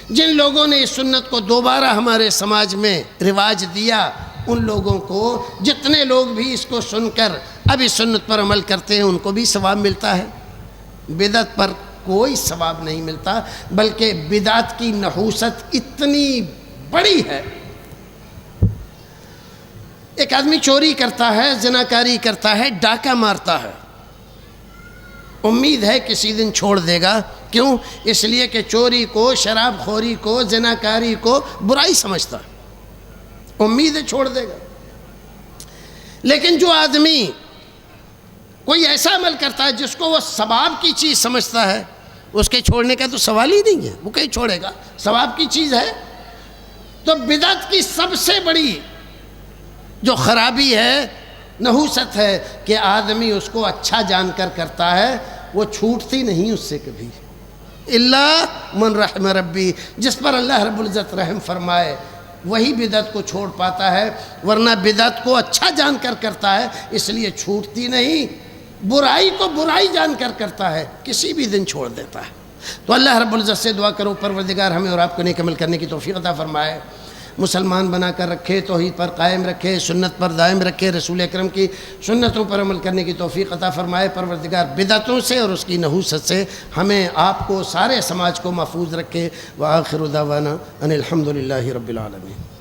Speaker 1: جن لوگوں نے اس سنت کو دوبارہ ہمارے سماج میں رواج دیا، ان لوگوں کو، جتنے لوگ بھی اس کو سن کر اب اس سنت پر عمل کرتے ہیں ان کو بھی ثواب ملتا ہے۔ بدعت پر کوئی ثواب نہیں ملتا، بلکہ بدعت کی نحوست اتنی بڑی ہے۔ ایک آدمی چوری کرتا ہے، زناکاری کرتا ہے، ڈاکہ مارتا ہے، امید ہے کسی دن چھوڑ دے گا۔ کیوں؟ اس لیے کہ چوری کو، شراب خوری کو، زناکاری کو برائی سمجھتا ہے، امید ہے چھوڑ دے گا۔ لیکن جو آدمی کوئی ایسا عمل کرتا ہے جس کو وہ ثواب کی چیز سمجھتا ہے، اس کے چھوڑنے کا تو سوال ہی نہیں ہے، وہ کہیں چھوڑے گا، ثواب کی چیز ہے۔ تو بدعت کی سب سے بڑی جو خرابی ہے، نحوست ہے کہ آدمی اس کو اچھا جان کر کرتا ہے، وہ چھوٹتی نہیں اس سے کبھی، الا من رحم ربی، جس پر اللہ رب العزت رحم فرمائے وہی بدعت کو چھوڑ پاتا ہے، ورنہ بدعت کو اچھا جان کر کرتا ہے اس لیے چھوٹتی نہیں، برائی کو برائی جان کر کرتا ہے کسی بھی دن چھوڑ دیتا ہے۔ تو اللہ رب العزت سے دعا کرو پروردگار ہمیں اور آپ کو نیک عمل کرنے کی توفیق عطا فرمائے، مسلمان بنا کر رکھے، توحید پر قائم رکھے، سنت پر دائم رکھے، رسول اکرم کی سنتوں پر عمل کرنے کی توفیق عطا فرمائے۔ پروردگار بدعتوں سے اور اس کی نحوست سے ہمیں، آپ کو، سارے سماج کو محفوظ رکھے۔ وآخر دعوانا ان الحمد للہ رب العالمین۔